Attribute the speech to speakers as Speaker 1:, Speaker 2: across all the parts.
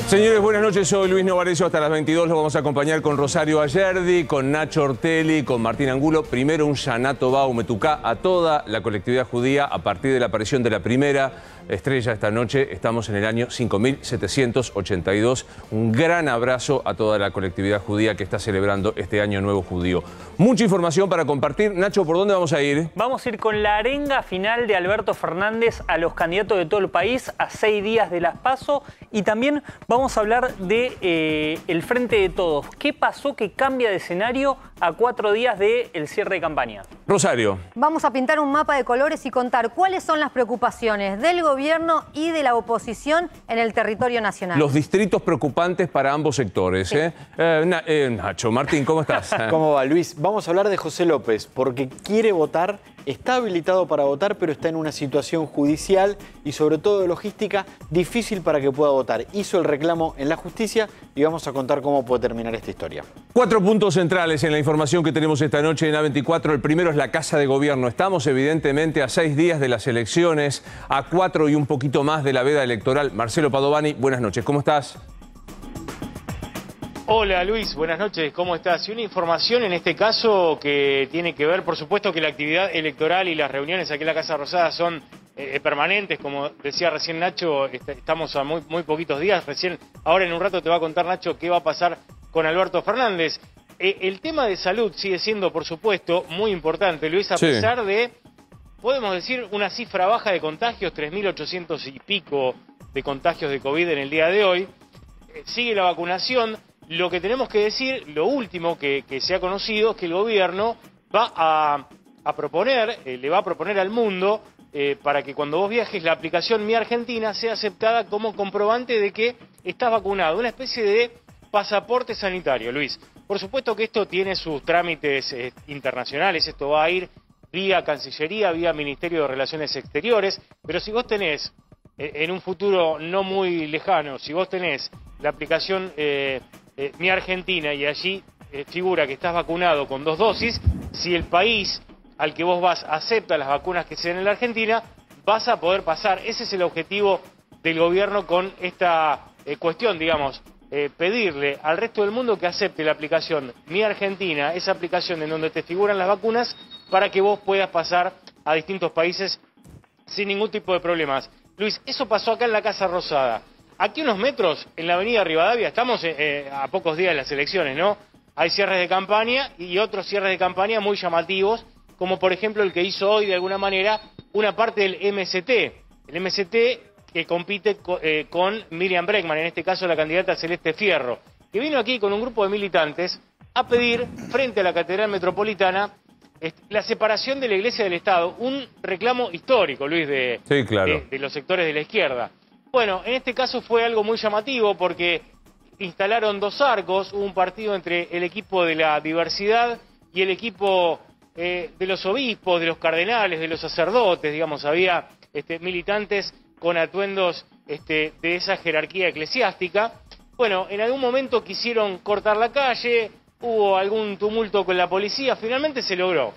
Speaker 1: Señores, buenas noches. Soy Luis Novarecio. Hasta las 22 los vamos a acompañar con Rosario Ayerdi, con Nacho Ortelli, con Martín Angulo. Primero un Shana Tova Umetuká a toda la colectividad judía a partir de la aparición de la primera estrella esta noche. Estamos en el año 5782. Un gran abrazo a toda la colectividad judía que está celebrando este año nuevo judío. Mucha información para compartir. Nacho, ¿por dónde vamos a ir?
Speaker 2: Vamos a ir con la arenga final de Alberto Fernández a los candidatos de todo el país a 6 días de las PASO, y también vamos a hablar de el Frente de Todos. ¿Qué pasó que cambia de escenario a 4 días del cierre de campaña?
Speaker 1: Rosario.
Speaker 3: Vamos a pintar un mapa de colores y contar cuáles son las preocupaciones del gobierno y de la oposición en el territorio nacional.
Speaker 1: Los distritos preocupantes para ambos sectores.
Speaker 3: Sí.
Speaker 1: Nacho, Martín, ¿cómo estás?
Speaker 4: ¿Cómo va, Luis? Vamos a hablar de José López, porque quiere votar, está habilitado para votar, pero está en una situación judicial y sobre todo de logística difícil para que pueda votar. Hizo el reclamo en la justicia y vamos a contar cómo puede terminar esta historia.
Speaker 1: 4 puntos centrales en la información que tenemos esta noche en A24. El primero es la Casa de Gobierno. Estamos evidentemente a 6 días de las elecciones, a 4 y un poquito más de la veda electoral. Marcelo Padovani, buenas noches. ¿Cómo estás?
Speaker 5: Hola Luis, buenas noches, ¿cómo estás? Y una información en este caso que tiene que ver, por supuesto que la actividad electoral y las reuniones aquí en la Casa Rosada son permanentes, como decía recién Nacho, estamos a muy poquitos días, ahora en un rato te va a contar Nacho qué va a pasar con Alberto Fernández. El tema de salud sigue siendo, por supuesto, muy importante, Luis, a pesar de, podemos decir, una cifra baja de contagios, 3.800 y pico de contagios de COVID en el día de hoy, sigue la vacunación. Lo que tenemos que decir, lo último que se ha conocido, es que el gobierno va a proponer, le va a proponer al mundo, para que cuando vos viajes la aplicación Mi Argentina sea aceptada como comprobante de que estás vacunado, una especie de pasaporte sanitario, Luis. Por supuesto que esto tiene sus trámites internacionales, esto va a ir vía Cancillería, vía Ministerio de Relaciones Exteriores, pero si vos tenés, en un futuro no muy lejano, si vos tenés la aplicación Mi Argentina y allí figura que estás vacunado con 2 dosis, si el país al que vos vas acepta las vacunas que se den en la Argentina, vas a poder pasar. Ese es el objetivo del gobierno con esta cuestión, digamos, pedirle al resto del mundo que acepte la aplicación Mi Argentina, esa aplicación en donde te figuran las vacunas, para que vos puedas pasar a distintos países sin ningún tipo de problemas. Luis, eso pasó acá en la Casa Rosada. Aquí unos metros, en la avenida Rivadavia, estamos a pocos días de las elecciones, ¿no? Hay cierres de campaña y otros cierres de campaña muy llamativos, como por ejemplo el que hizo hoy, de alguna manera, una parte del MST. El MST que compite con Miriam Bregman, en este caso la candidata Celeste Fierro, que vino aquí con un grupo de militantes a pedir, frente a la Catedral Metropolitana, la separación de la Iglesia del Estado, un reclamo histórico, Luis, de los sectores de la izquierda. Bueno, en este caso fue algo muy llamativo porque instalaron 2 arcos, hubo un partido entre el equipo de la diversidad y el equipo de los obispos, de los cardenales, de los sacerdotes, digamos, había militantes con atuendos de esa jerarquía eclesiástica. Bueno, en algún momento quisieron cortar la calle, hubo algún tumulto con la policía, finalmente se logró,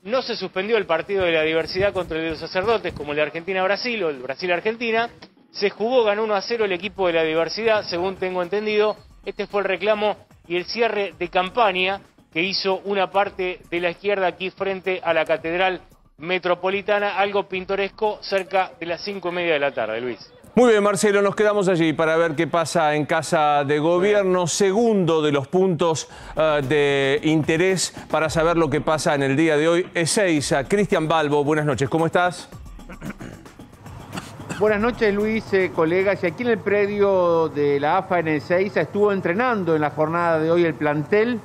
Speaker 5: no se suspendió el partido de la diversidad contra el de los sacerdotes como el de Argentina-Brasil o el Brasil-Argentina, se jugó, ganó 1-0 el equipo de la diversidad, según tengo entendido. Este fue el reclamo y el cierre de campaña que hizo una parte de la izquierda aquí frente a la Catedral Metropolitana, algo pintoresco, cerca de las 5:30 de la tarde, Luis.
Speaker 1: Muy bien, Marcelo, nos quedamos allí para ver qué pasa en Casa de Gobierno. Segundo de los puntos de interés para saber lo que pasa en el día de hoy. Ezeiza, Cristian Balbo, buenas noches, ¿cómo estás?
Speaker 6: Buenas noches, Luis, colegas. Y aquí en el predio de la AFA en Ezeiza estuvo entrenando en la jornada de hoy el plantel,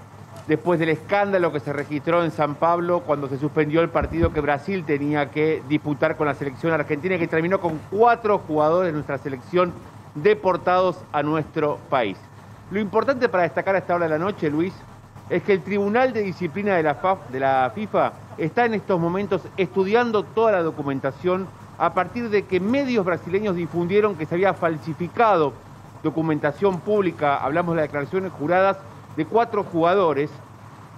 Speaker 6: después del escándalo que se registró en San Pablo cuando se suspendió el partido que Brasil tenía que disputar con la selección argentina, que terminó con 4 jugadores de nuestra selección deportados a nuestro país. Lo importante para destacar a esta hora de la noche, Luis, es que el Tribunal de Disciplina de la FIFA está en estos momentos estudiando toda la documentación a partir de que medios brasileños difundieron que se había falsificado documentación pública, hablamos de las declaraciones juradas, de 4 jugadores,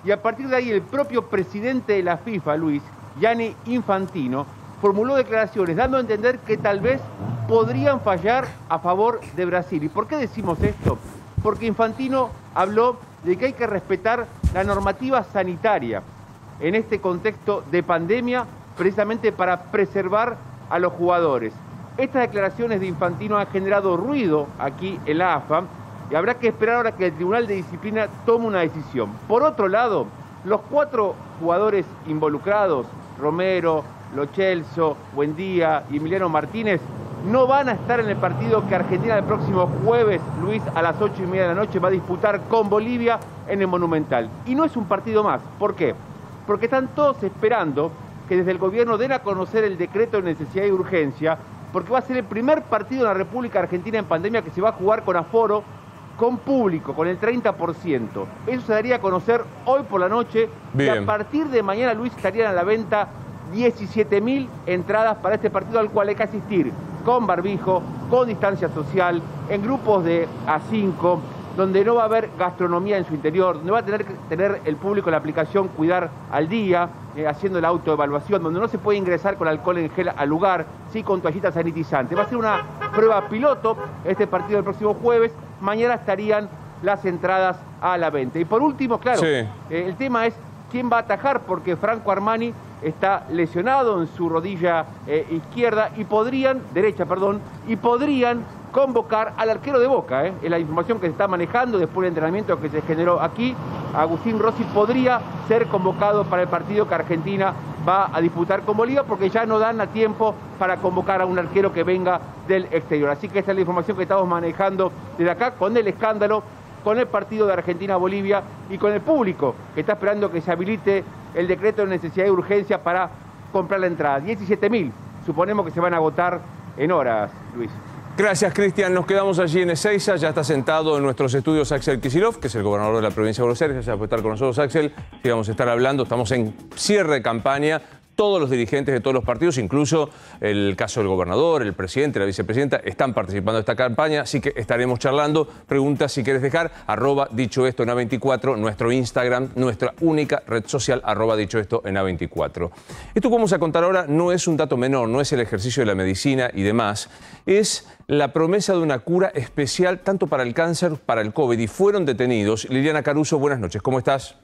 Speaker 6: y a partir de ahí el propio presidente de la FIFA, Luis, Gianni Infantino, formuló declaraciones dando a entender que tal vez podrían fallar a favor de Brasil. ¿Y por qué decimos esto? Porque Infantino habló de que hay que respetar la normativa sanitaria en este contexto de pandemia, precisamente para preservar a los jugadores. Estas declaraciones de Infantino han generado ruido aquí en la AFA y habrá que esperar ahora que el Tribunal de Disciplina tome una decisión. Por otro lado, los 4 jugadores involucrados, Romero, Lo Celso, Buendía y Emiliano Martínez, no van a estar en el partido que Argentina el próximo jueves, Luis, a las 8:30 de la noche va a disputar con Bolivia en el Monumental. Y no es un partido más. ¿Por qué? Porque están todos esperando que desde el gobierno den a conocer el decreto de necesidad y urgencia, porque va a ser el primer partido en la República Argentina en pandemia que se va a jugar con aforo, con público, con el 30%. Eso se daría a conocer hoy por la noche.
Speaker 1: Bien.
Speaker 6: Y a partir de mañana, Luis, estarían a la venta 17.000 entradas para este partido al cual hay que asistir con barbijo, con distancia social, en grupos de A5, donde no va a haber gastronomía en su interior, donde va a tener que tener el público la aplicación Cuidar al Día, haciendo la autoevaluación, donde no se puede ingresar con alcohol en gel al lugar, sí con toallitas sanitizantes. Va a ser una prueba piloto este partido del próximo jueves. Mañana estarían las entradas a la venta. Y por último, claro,
Speaker 1: Sí.
Speaker 6: El tema es quién va a atajar, porque Franco Armani está lesionado en su rodilla izquierda y podrían convocar al arquero de Boca. Es la información que se está manejando después del entrenamiento que se generó aquí. Agustín Rossi podría ser convocado para el partido que Argentina va a disputar con Bolivia, porque ya no dan a tiempo para convocar a un arquero que venga del exterior. Así que esa es la información que estamos manejando desde acá, con el escándalo, con el partido de Argentina-Bolivia y con el público que está esperando que se habilite el decreto de necesidad y urgencia para comprar la entrada. 17.000, suponemos que se van a agotar en horas, Luis.
Speaker 1: Gracias, Cristian. Nos quedamos allí en Ezeiza. Ya está sentado en nuestros estudios Axel Kicillof, que es el gobernador de la provincia de Buenos Aires. Gracias por estar con nosotros, Axel. Sí, vamos a estar hablando. Estamos en cierre de campaña. Todos los dirigentes de todos los partidos, incluso el caso del gobernador, el presidente, la vicepresidenta, están participando de esta campaña, así que estaremos charlando. Preguntas si quieres dejar, @dicho esto en A24, nuestro Instagram, nuestra única red social, @dicho esto en A24. Esto que vamos a contar ahora no es un dato menor, no es el ejercicio de la medicina y demás, es la promesa de una cura especial tanto para el cáncer, para el COVID, y fueron detenidos. Liliana Caruso, buenas noches, ¿cómo estás?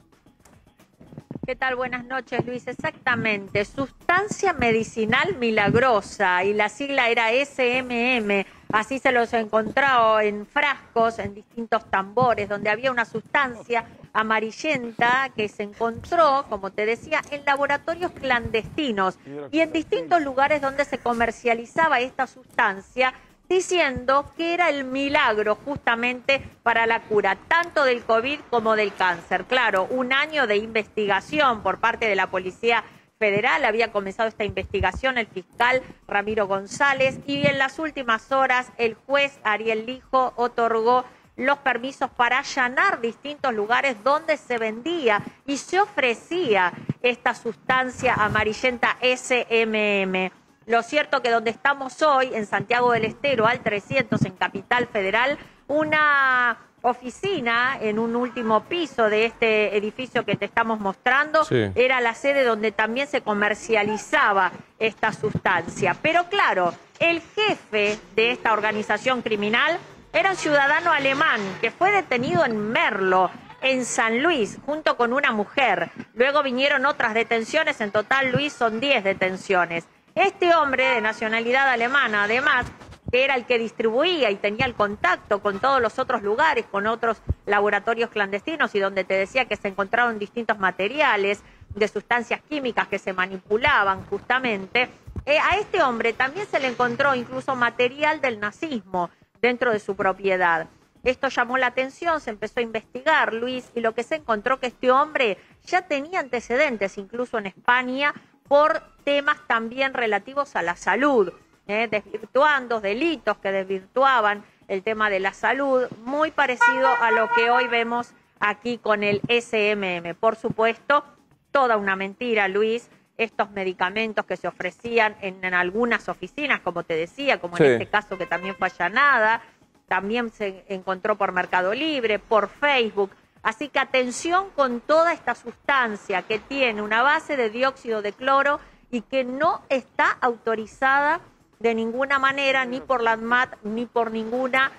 Speaker 7: ¿Qué tal? Buenas noches, Luis. Exactamente, sustancia medicinal milagrosa, y la sigla era SMM. Así se los encontró en frascos, en distintos tambores, donde había una sustancia amarillenta que se encontró, como te decía, en laboratorios clandestinos y en distintos lugares donde se comercializaba esta sustancia, diciendo que era el milagro justamente para la cura tanto del COVID como del cáncer. Claro, un año de investigación por parte de la Policía Federal, había comenzado esta investigación el fiscal Ramiro González, y en las últimas horas el juez Ariel Lijo otorgó los permisos para allanar distintos lugares donde se vendía y se ofrecía esta sustancia amarillenta SMM. Lo cierto que donde estamos hoy, en Santiago del Estero, al 300, en Capital Federal, una oficina en un último piso de este edificio que te estamos mostrando,
Speaker 1: sí,
Speaker 7: era la sede donde también se comercializaba esta sustancia. Pero claro, el jefe de esta organización criminal era un ciudadano alemán que fue detenido en Merlo, en San Luis, junto con una mujer. Luego vinieron otras detenciones, en total, Luis, son 10 detenciones. Este hombre de nacionalidad alemana, además, que era el que distribuía y tenía el contacto con todos los otros lugares, con otros laboratorios clandestinos, y donde te decía que se encontraron distintos materiales de sustancias químicas que se manipulaban justamente, a este hombre también se le encontró incluso material del nazismo dentro de su propiedad. Esto llamó la atención, se empezó a investigar, Luis, y lo que se encontró que este hombre ya tenía antecedentes, incluso en España, por temas también relativos a la salud, desvirtuando delitos que desvirtuaban el tema de la salud, muy parecido a lo que hoy vemos aquí con el SMM. Por supuesto, toda una mentira, Luis, estos medicamentos que se ofrecían en algunas oficinas, como te decía, como
Speaker 1: sí,
Speaker 7: en este caso que también fue allanada, también se encontró por Mercado Libre, por Facebook. Así que atención con toda esta sustancia que tiene una base de dióxido de cloro y que no está autorizada de ninguna manera, ni por la ANMAT, ni por ninguna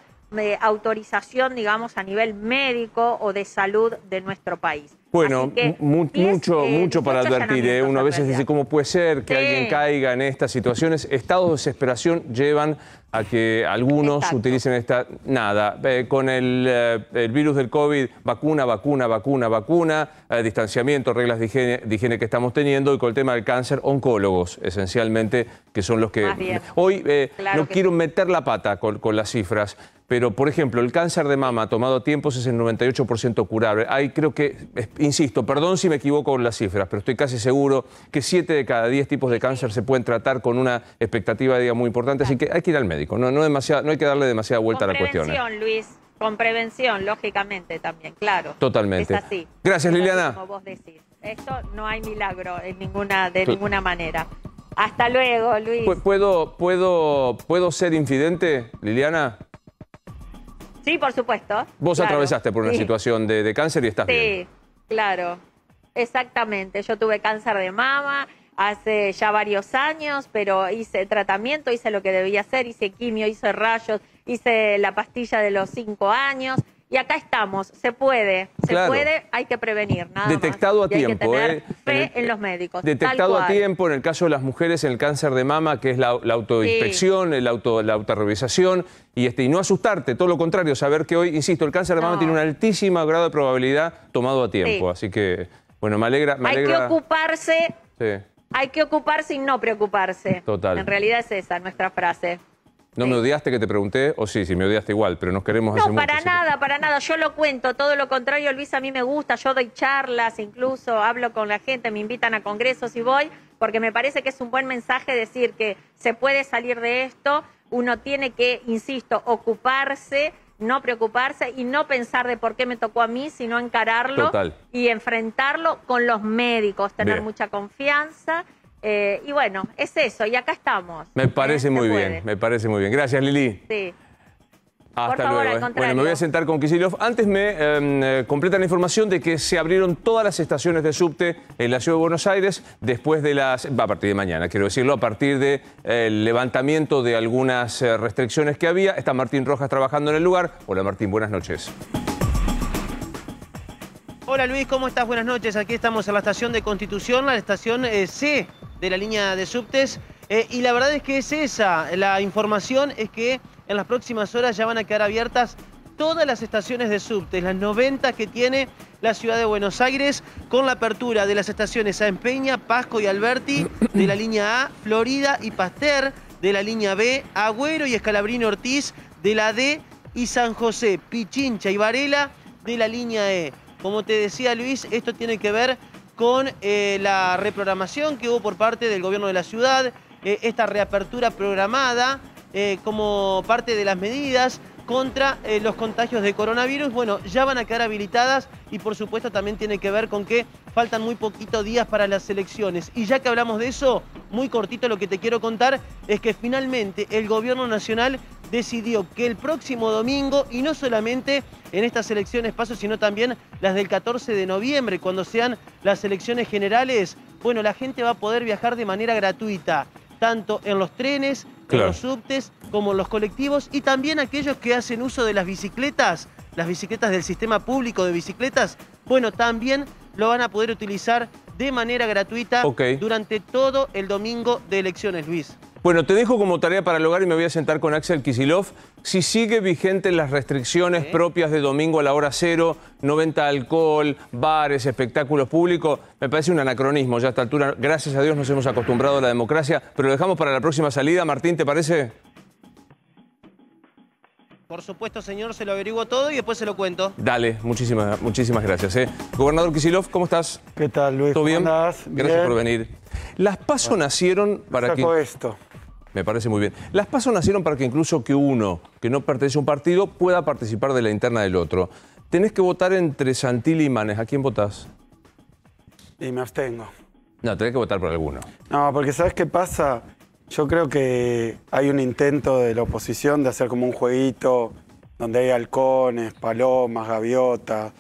Speaker 7: autorización, digamos, a nivel médico o de salud de nuestro país.
Speaker 1: Bueno, mucho para advertir. Uno a veces dice, ¿cómo puede ser que alguien caiga en estas situaciones? Estados de desesperación llevan a que algunos utilicen esta... Nada, con el virus del COVID, vacuna, distanciamiento, reglas de higiene que estamos teniendo, y con el tema del cáncer, oncólogos, esencialmente, que son los que... Hoy no quiero meter la pata con las cifras, pero, por ejemplo, el cáncer de mama tomado a tiempos es el 98% curable. Hay, creo que, insisto, perdón si me equivoco con las cifras, pero estoy casi seguro que 7 de cada 10 tipos de cáncer se pueden tratar con una expectativa de vida muy importante, así que hay que ir al médico, no hay que darle demasiada vuelta a la cuestión.
Speaker 7: Con prevención, Luis, con prevención, lógicamente también, claro.
Speaker 1: Totalmente.
Speaker 7: Es así.
Speaker 1: Gracias, Liliana.
Speaker 7: Como vos decís. Esto no hay milagro de ninguna manera. Hasta luego, Luis.
Speaker 1: ¿Puedo ser infidente, Liliana?
Speaker 7: Sí, por supuesto.
Speaker 1: Vos atravesaste por una situación de cáncer y estás bien.
Speaker 7: Sí, claro. Exactamente. Yo tuve cáncer de mama hace ya varios años, pero hice tratamiento, hice lo que debía hacer, hice quimio, hice rayos, hice la pastilla de los 5 años. Y acá estamos, se puede, hay que prevenir, nada
Speaker 1: detectado
Speaker 7: más.
Speaker 1: A tiempo,
Speaker 7: hay que tener fe en los médicos.
Speaker 1: Detectado a tiempo, en el caso de las mujeres, en el cáncer de mama, que es la autoinspección, la autorrevisación, y no asustarte, todo lo contrario, saber que hoy, insisto, el cáncer de mama tiene un altísimo grado de probabilidad tomado a tiempo. Así que, bueno, me alegra.
Speaker 7: Hay que ocuparse, hay que ocuparse y no preocuparse.
Speaker 1: Total.
Speaker 7: En realidad es esa nuestra frase.
Speaker 1: ¿No me odiaste que te pregunté? O sí, me odiaste igual, pero nos queremos hace mucho.
Speaker 7: No, para nada. Yo lo cuento, todo lo contrario, Luis, a mí me gusta. Yo doy charlas, incluso hablo con la gente, me invitan a congresos y voy, porque me parece que es un buen mensaje decir que se puede salir de esto. Uno tiene que, insisto, ocuparse, no preocuparse y no pensar de por qué me tocó a mí, sino encararlo y enfrentarlo con los médicos, tener mucha confianza. Y bueno, es eso, y acá estamos.
Speaker 1: Me parece muy bien, me parece muy bien. Gracias, Lili.
Speaker 7: Sí.
Speaker 1: Hasta luego. Bueno, me voy a sentar con Kicillof. Antes me completan la información de que se abrieron todas las estaciones de subte en la Ciudad de Buenos Aires después de a partir de mañana, quiero decirlo, a partir del levantamiento de algunas restricciones que había. Está Martín Rojas trabajando en el lugar. Hola, Martín, buenas noches.
Speaker 8: Hola Luis, ¿cómo estás? Buenas noches. Aquí estamos en la estación de Constitución, la estación C de la línea de subtes. Y la verdad es que es esa. La información es que en las próximas horas ya van a quedar abiertas todas las estaciones de subtes, las 90 que tiene la Ciudad de Buenos Aires, con la apertura de las estaciones Sáenz Peña, Pasco y Alberti de la línea A, Florida y Pasteur de la línea B, Agüero y Scalabrini Ortiz de la D y San José, Pichincha y Varela de la línea E. Como te decía Luis, esto tiene que ver con la reprogramación que hubo por parte del gobierno de la ciudad, esta reapertura programada como parte de las medidas contra los contagios de coronavirus. Bueno, ya van a quedar habilitadas y por supuesto también tiene que ver con que faltan muy poquitos días para las elecciones. Y ya que hablamos de eso, muy cortito lo que te quiero contar es que finalmente el gobierno nacional decidió que el próximo domingo, y no solamente en estas elecciones PASO, sino también las del 14 de noviembre, cuando sean las elecciones generales, bueno, la gente va a poder viajar de manera gratuita, tanto en los trenes, en los subtes, como en los colectivos, y también aquellos que hacen uso de las bicicletas del sistema público de bicicletas, bueno, también lo van a poder utilizar de manera gratuita durante todo el domingo de elecciones, Luis.
Speaker 1: Bueno, te dejo como tarea para el hogar y me voy a sentar con Axel Kicillof. Si sigue vigentes las restricciones propias de domingo a la hora cero, no venta alcohol, bares, espectáculos públicos, me parece un anacronismo ya a esta altura. Gracias a Dios nos hemos acostumbrado a la democracia, pero lo dejamos para la próxima salida. Martín, ¿te parece?
Speaker 8: Por supuesto, señor, se lo averiguo todo y después se lo cuento.
Speaker 1: Dale, muchísimas gracias. Gobernador Kicillof, ¿cómo estás?
Speaker 9: ¿Qué tal, Luis?
Speaker 1: ¿Todo bien?
Speaker 9: ¿Cómo andás?
Speaker 1: Gracias por venir. Las PASO nacieron para que...
Speaker 9: esto.
Speaker 1: Me parece muy bien. Las PASO nacieron para que incluso que uno que no pertenece a un partido pueda participar de la interna del otro. Tenés que votar entre Santilli y Manes. ¿A quién votás?
Speaker 9: Y me abstengo.
Speaker 1: No, tenés que votar por alguno.
Speaker 9: No, porque ¿sabes qué pasa? Yo creo que hay un intento de la oposición de hacer como un jueguito donde hay halcones, palomas, gaviotas,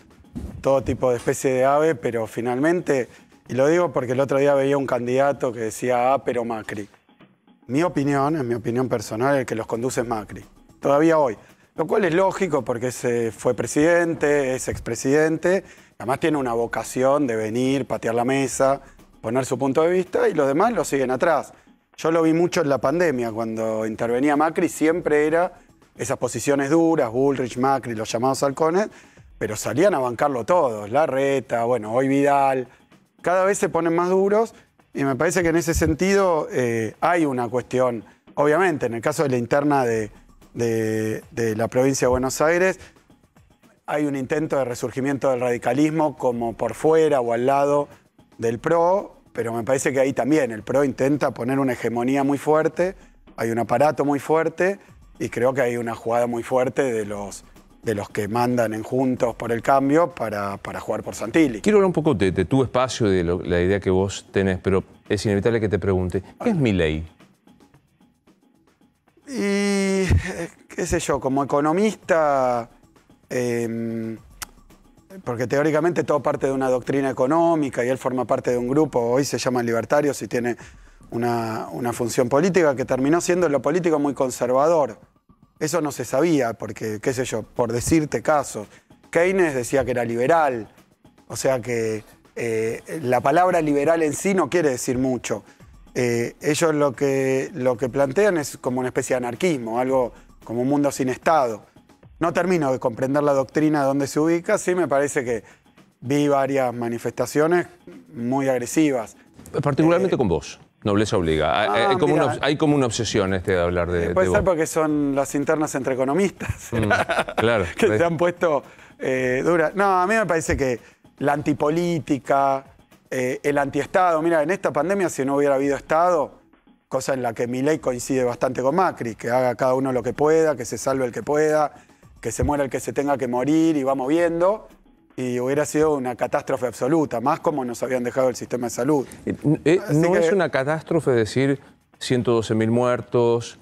Speaker 9: todo tipo de especie de ave, pero finalmente Y lo digo porque el otro día veía un candidato que decía pero Macri. Mi opinión, en mi opinión personal, el que los conduce es Macri. Todavía hoy. Lo cual es lógico porque fue presidente, es expresidente, además tiene una vocación de venir, patear la mesa, poner su punto de vista y los demás lo siguen atrás. Yo lo vi mucho en la pandemia, cuando intervenía Macri siempre era esas posiciones duras, Bullrich, Macri, los llamados halcones, pero salían a bancarlo todos, Larreta, bueno, hoy Vidal, cada vez se ponen más duros y me parece que en ese sentido hay una cuestión, obviamente en el caso de la interna de la provincia de Buenos Aires, hay un intento de resurgimiento del radicalismo como por fuera o al lado del PRO, pero me parece que ahí también el PRO intenta poner una hegemonía muy fuerte, hay un aparato muy fuerte y creo que hay una jugada muy fuerte de los que mandan en Juntos por el Cambio para jugar por Santilli.
Speaker 1: Quiero hablar un poco de tu espacio, de la idea que vos tenés, pero es inevitable que te pregunte, ¿qué es Milei?
Speaker 9: Y, qué sé yo, como economista, porque teóricamente todo parte de una doctrina económica y él forma parte de un grupo, hoy se llaman libertarios y tiene una función política que terminó siendo en lo político muy conservador. Eso no se sabía, porque, qué sé yo, por decirte casos, Keynes decía que era liberal, o sea que la palabra liberal en sí no quiere decir mucho. Ellos lo que plantean es como una especie de anarquismo, algo como un mundo sin Estado. No termino de comprender la doctrina de dónde se ubica, sí me parece que vi varias manifestaciones muy agresivas.
Speaker 1: Particularmente con vos, Nobleza Obliga. Hay como una obsesión de hablar de
Speaker 9: puede ser
Speaker 1: vos.
Speaker 9: porque son las internas entre economistas,
Speaker 1: claro.
Speaker 9: que se han puesto duras. No, a mí me parece que la antipolítica, el antiestado. Mira, en esta pandemia si no hubiera habido Estado, cosa en la que Milei coincide bastante con Macri, que haga cada uno lo que pueda, que se salve el que pueda, que se muera el que se tenga que morir y vamos viendo, y hubiera sido una catástrofe absoluta, más como nos habían dejado el sistema de salud.
Speaker 1: ¿No es una catástrofe decir 112.000 muertos,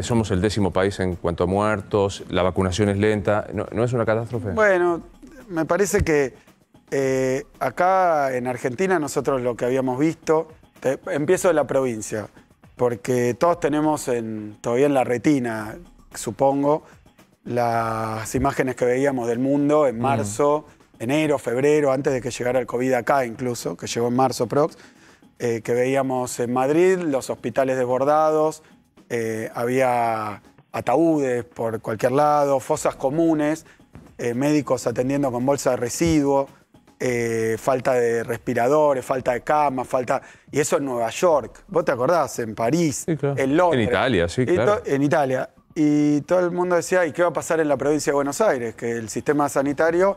Speaker 1: somos el 10º país en cuanto a muertos, la vacunación es lenta? ¿No es una catástrofe?
Speaker 9: Bueno, me parece que acá en Argentina nosotros lo que habíamos visto, empiezo de la provincia, porque todos tenemos todavía en la retina, supongo, las imágenes que veíamos del mundo en marzo, enero, febrero, antes de que llegara el COVID acá incluso, que llegó en marzo prox, que veíamos en Madrid los hospitales desbordados, había ataúdes por cualquier lado, fosas comunes, médicos atendiendo con bolsa de residuos, falta de respiradores, falta de camas, y eso en Nueva York. ¿Vos te acordás? En París,
Speaker 1: sí, claro.
Speaker 9: En Londres.
Speaker 1: En Italia, sí, claro.
Speaker 9: En Italia. Y todo el mundo decía, ¿y qué va a pasar en la provincia de Buenos Aires? Que el sistema sanitario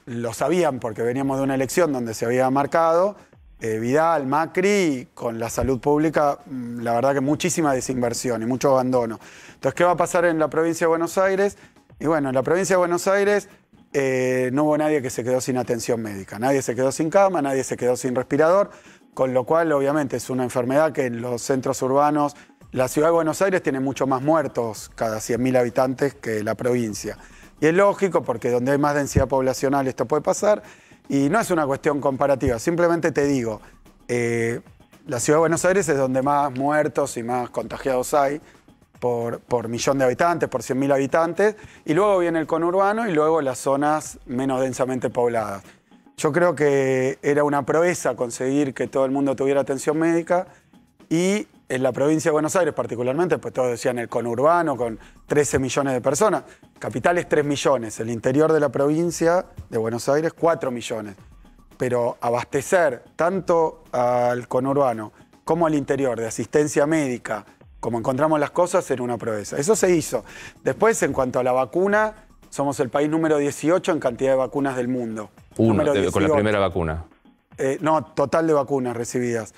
Speaker 9: lo sabían porque veníamos de una elección donde se había marcado Vidal, Macri, con la salud pública, la verdad que muchísima desinversión y mucho abandono. Entonces, ¿qué va a pasar en la provincia de Buenos Aires? Y bueno, en la provincia de Buenos Aires no hubo nadie que se quedó sin atención médica. Nadie se quedó sin cama, nadie se quedó sin respirador, con lo cual obviamente es una enfermedad que en los centros urbanos, la ciudad de Buenos Aires tiene mucho más muertos cada 100.000 habitantes que la provincia. Y es lógico porque donde hay más densidad poblacional esto puede pasar y no es una cuestión comparativa, simplemente te digo, la ciudad de Buenos Aires es donde más muertos y más contagiados hay por millón de habitantes, por 100.000 habitantes, y luego viene el conurbano y luego las zonas menos densamente pobladas. Yo creo que era una proeza conseguir que todo el mundo tuviera atención médica y en la provincia de Buenos Aires particularmente, pues todos decían el conurbano con 13 millones de personas, capital es 3 millones, el interior de la provincia de Buenos Aires 4 millones. Pero abastecer tanto al conurbano como al interior de asistencia médica, como encontramos las cosas, era una proeza. Eso se hizo. Después, en cuanto a la vacuna, somos el país número 18 en cantidad de vacunas del mundo.
Speaker 1: Con la primera vacuna.
Speaker 9: No, total de vacunas recibidas.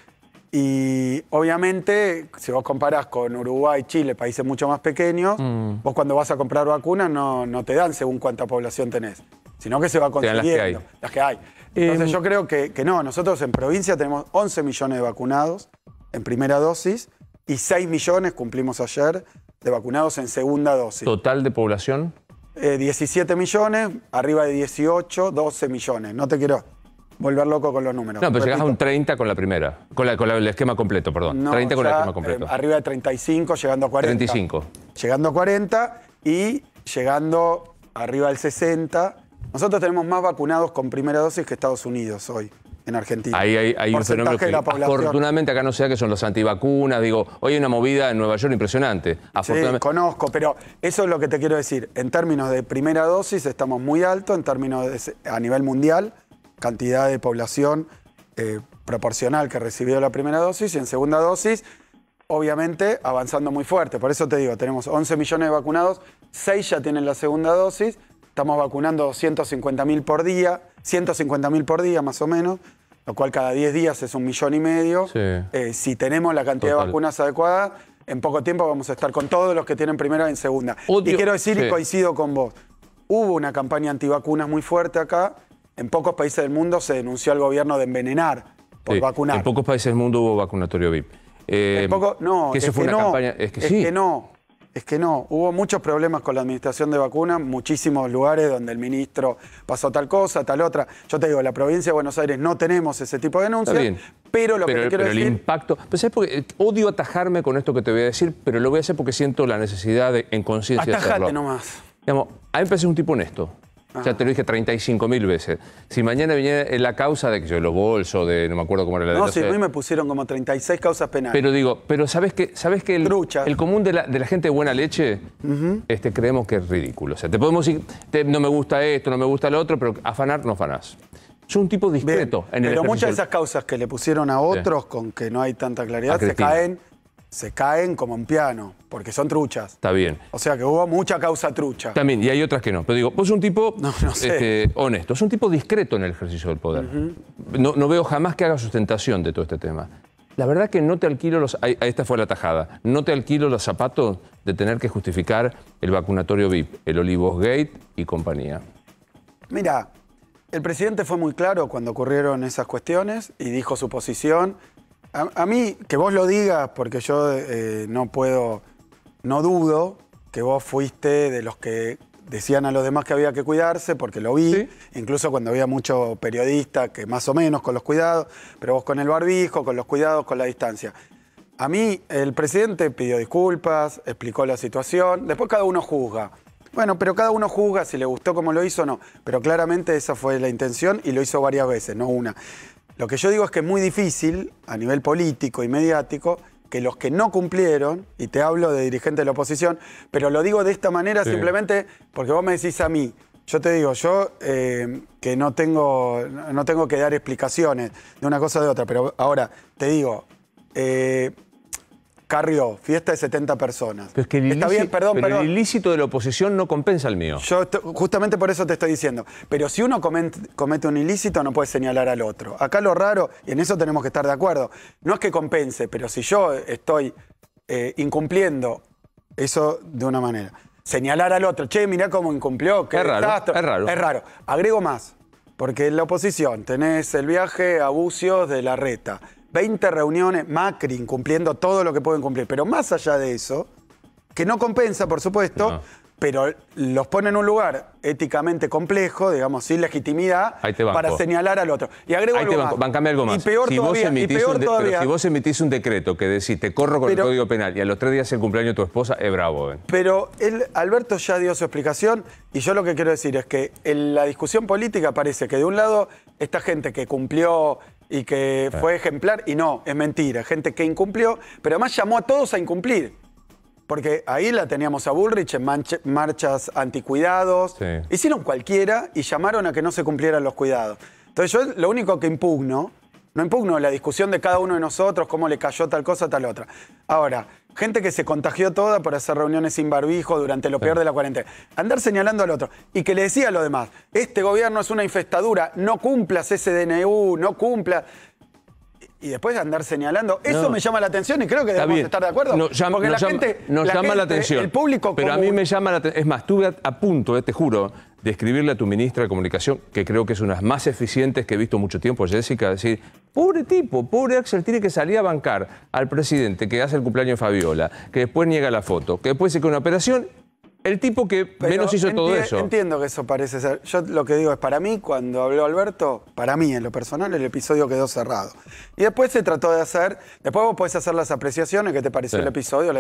Speaker 9: Y obviamente, si vos comparás con Uruguay, Chile, países mucho más pequeños, vos cuando vas a comprar vacunas no te dan según cuánta población tenés, sino que se va consiguiendo. Las que hay. Entonces yo creo que no, nosotros en provincia tenemos 11 millones de vacunados en primera dosis y 6 millones, cumplimos ayer, de vacunados en segunda dosis.
Speaker 1: ¿Total de población?
Speaker 9: 17 millones, arriba de 18, 12 millones. No te quiero volver loco con los números.
Speaker 1: No, pero llegás a
Speaker 9: Repito.
Speaker 1: un 30 con la primera. Con el esquema completo, perdón.
Speaker 9: No,
Speaker 1: 30 con el
Speaker 9: ya,
Speaker 1: esquema completo.
Speaker 9: Arriba de 35, llegando a 40.
Speaker 1: 35.
Speaker 9: Llegando a 40 y llegando arriba del 60. Nosotros tenemos más vacunados con primera dosis que Estados Unidos hoy, en Argentina.
Speaker 1: Ahí hay un fenómeno
Speaker 9: Porcentaje de
Speaker 1: que
Speaker 9: la población.
Speaker 1: afortunadamente acá no se da, que son los antivacunas. Digo, hoy hay una movida en Nueva York impresionante.
Speaker 9: Sí,
Speaker 1: Afortunadamente.
Speaker 9: conozco, pero eso es lo que te quiero decir. En términos de primera dosis estamos muy altos, en términos a nivel mundial, cantidad de población proporcional que recibió la primera dosis, y en segunda dosis, obviamente, avanzando muy fuerte. Por eso te digo, tenemos 11 millones de vacunados, 6 ya tienen la segunda dosis, estamos vacunando 150.000 por día, 150.000 por día más o menos, lo cual cada 10 días es 1,5 millones.
Speaker 1: Sí.
Speaker 9: Si tenemos la cantidad
Speaker 1: Total.
Speaker 9: de vacunas adecuada, en poco tiempo vamos a estar con todos los que tienen primera y en segunda.
Speaker 1: Odio-
Speaker 9: Y quiero decir,
Speaker 1: sí.
Speaker 9: y coincido con vos, hubo una campaña antivacunas muy fuerte acá. En pocos países del mundo se denunció al gobierno de envenenar por
Speaker 1: Sí,
Speaker 9: vacunar.
Speaker 1: En pocos países del mundo hubo vacunatorio VIP.
Speaker 9: No,
Speaker 1: que eso
Speaker 9: es
Speaker 1: fue
Speaker 9: que
Speaker 1: una
Speaker 9: no,
Speaker 1: campaña. Es que
Speaker 9: es
Speaker 1: sí.
Speaker 9: que no. Es que no, hubo muchos problemas con la administración de vacunas, muchísimos lugares donde el ministro pasó tal cosa, tal otra. Yo te digo, en la provincia de Buenos Aires no tenemos ese tipo de denuncias,
Speaker 1: Está bien.
Speaker 9: pero lo que te quiero
Speaker 1: el
Speaker 9: decir...
Speaker 1: impacto. Pues ¿sabes por qué? Odio atajarme con esto que te voy a decir, pero lo voy a hacer porque siento la necesidad de, en conciencia de hacerlo.
Speaker 9: Atajate nomás.
Speaker 1: Digamos, a mí me parece un tipo honesto. Ya te lo dije 35.000 veces. Si mañana viniera la causa de que yo los bolsos, de no me acuerdo cómo era la de
Speaker 9: No,
Speaker 1: no
Speaker 9: si
Speaker 1: sé.
Speaker 9: a mí me pusieron como 36 causas penales.
Speaker 1: Pero digo, ¿sabes que el común de la gente de buena leche creemos que es ridículo? O sea, te podemos decir, no me gusta esto, no me gusta lo otro, pero afanar no afanás. Soy un tipo discreto
Speaker 9: Bien,
Speaker 1: en el
Speaker 9: pero muchas de
Speaker 1: ejercicio.
Speaker 9: esas causas que le pusieron a otros con que no hay tanta claridad
Speaker 1: A Cristina.
Speaker 9: se caen como en piano, porque son truchas.
Speaker 1: Está bien.
Speaker 9: O sea que hubo mucha causa trucha.
Speaker 1: También, y hay otras que no. Pero digo, vos sos un tipo
Speaker 9: No sé.
Speaker 1: honesto, sos un tipo discreto en el ejercicio del poder. No veo jamás que hagas sustentación de todo este tema. La verdad que no te alquilo los... Esta fue la tajada. No te alquilo los zapatos de tener que justificar el vacunatorio VIP, el Olivos Gate y compañía.
Speaker 9: Mira, el presidente fue muy claro cuando ocurrieron esas cuestiones y dijo su posición. A mí, que vos lo digas, porque yo no dudo que vos fuiste de los que decían a los demás que había que cuidarse, porque lo vi,
Speaker 1: Sí.
Speaker 9: incluso cuando había muchos periodistas que más o menos con los cuidados, pero vos con el barbijo, con los cuidados, con la distancia. A mí, el presidente pidió disculpas, explicó la situación, después cada uno juzga. Bueno, pero cada uno juzga si le gustó como lo hizo o no, pero claramente esa fue la intención y lo hizo varias veces, no una. Lo que yo digo es que es muy difícil, a nivel político y mediático, que los que no cumplieron, y te hablo de dirigentes de la oposición, pero lo digo de esta manera
Speaker 1: Sí.
Speaker 9: simplemente porque vos me decís a mí, yo te digo, que no tengo que dar explicaciones de una cosa o de otra, pero ahora te digo, Carrió, fiesta de 70 personas.
Speaker 1: Pero es que
Speaker 9: Está bien, perdón.
Speaker 1: el ilícito de la oposición no compensa el mío.
Speaker 9: Yo justamente por eso te estoy diciendo. Pero si uno comete un ilícito, no puede señalar al otro. Acá lo raro, y en eso tenemos que estar de acuerdo, no es que compense, pero si yo estoy incumpliendo eso de una manera, señalar al otro, che, mirá cómo incumplió, qué
Speaker 1: Es raro,
Speaker 9: desastre.
Speaker 1: es raro.
Speaker 9: Es raro. Agrego más, porque en la oposición tenés el viaje a Bucios de Larreta, 20 reuniones, Macri incumpliendo todo lo que pueden cumplir. Pero más allá de eso, que no compensa, por supuesto,
Speaker 1: No.
Speaker 9: pero los pone en un lugar éticamente complejo, digamos, sin legitimidad,
Speaker 1: Ahí te banco.
Speaker 9: para señalar al otro. Y agrego
Speaker 1: Ahí
Speaker 9: algo
Speaker 1: te
Speaker 9: más.
Speaker 1: bancame algo más.
Speaker 9: Y peor
Speaker 1: si
Speaker 9: todavía,
Speaker 1: pero si vos emitís un decreto que decís, te corro con
Speaker 9: Pero-
Speaker 1: el Código Penal y a los 3 días el cumpleaños de tu esposa, es bravo.
Speaker 9: Pero Alberto ya dio su explicación y yo lo que quiero decir es que en la discusión política parece que de un lado esta gente que cumplió y que fue ejemplar, y no, es mentira, gente que incumplió, pero además llamó a todos a incumplir. Porque ahí la teníamos a Bullrich en marchas anticuidados.
Speaker 1: Sí.
Speaker 9: Hicieron cualquiera y llamaron a que no se cumplieran los cuidados. Entonces yo lo único que impugno, no impugno la discusión de cada uno de nosotros, cómo le cayó tal cosa, tal otra. Ahora, gente que se contagió toda por hacer reuniones sin barbijo durante lo peor de la cuarentena. Andar señalando al otro. Y que le decía a los demás, este gobierno es una infestadura, no cumplas ese DNU, no cumplas. Y después de andar señalando, eso
Speaker 1: No.
Speaker 9: me llama la atención y creo que
Speaker 1: Está
Speaker 9: debemos
Speaker 1: bien.
Speaker 9: estar de acuerdo.
Speaker 1: Nos llama,
Speaker 9: porque
Speaker 1: nos
Speaker 9: la
Speaker 1: llama-
Speaker 9: gente,
Speaker 1: nos llama la atención.
Speaker 9: el público
Speaker 1: Pero a
Speaker 9: común-
Speaker 1: mí me llama la atención. Es más, estuve a punto, te juro, de escribirle a tu ministra de Comunicación, que creo que es una de las más eficientes que he visto mucho tiempo, Jessica, decir, pobre tipo, pobre Axel, tiene que salir a bancar al presidente que hace el cumpleaños de Fabiola, que después niega la foto, que después se queda una operación el tipo que menos hizo todo eso.
Speaker 9: Entiendo que eso parece ser. Yo lo que digo es, para mí, cuando habló Alberto, para mí, en lo personal, el episodio quedó cerrado. Y después se trató de hacer, después vos podés hacer las apreciaciones, que te pareció el episodio,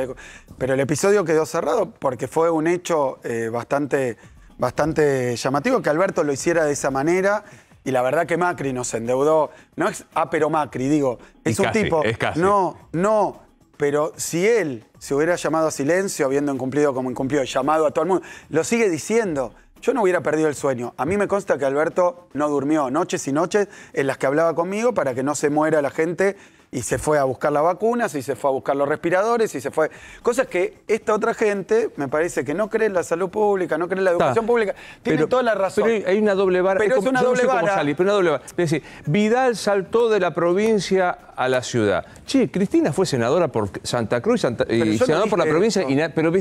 Speaker 9: pero el episodio quedó cerrado porque fue un hecho bastante llamativo que Alberto lo hiciera de esa manera. Y la verdad que Macri nos endeudó. No es pero Macri, digo. Es un tipo.
Speaker 1: Es casi.
Speaker 9: No. Pero si él se hubiera llamado a silencio, habiendo incumplido como incumplió, llamado a todo el mundo, lo sigue diciendo, yo no hubiera perdido el sueño. A mí me consta que Alberto no durmió noches y noches en las que hablaba conmigo para que no se muera la gente y se fue a buscar las vacunas, y se fue a buscar los respiradores, y se fue... Cosas que esta otra gente, me parece que no cree en la salud pública, no cree en la educación pública. Tiene toda la razón.
Speaker 1: Pero hay una doble vara.
Speaker 9: Pero es una doble vara.
Speaker 1: Pero una doble vara. Es decir, Vidal saltó de la provincia a la ciudad. Che, Cristina fue senadora por Santa Cruz y senadora por la provincia. Pero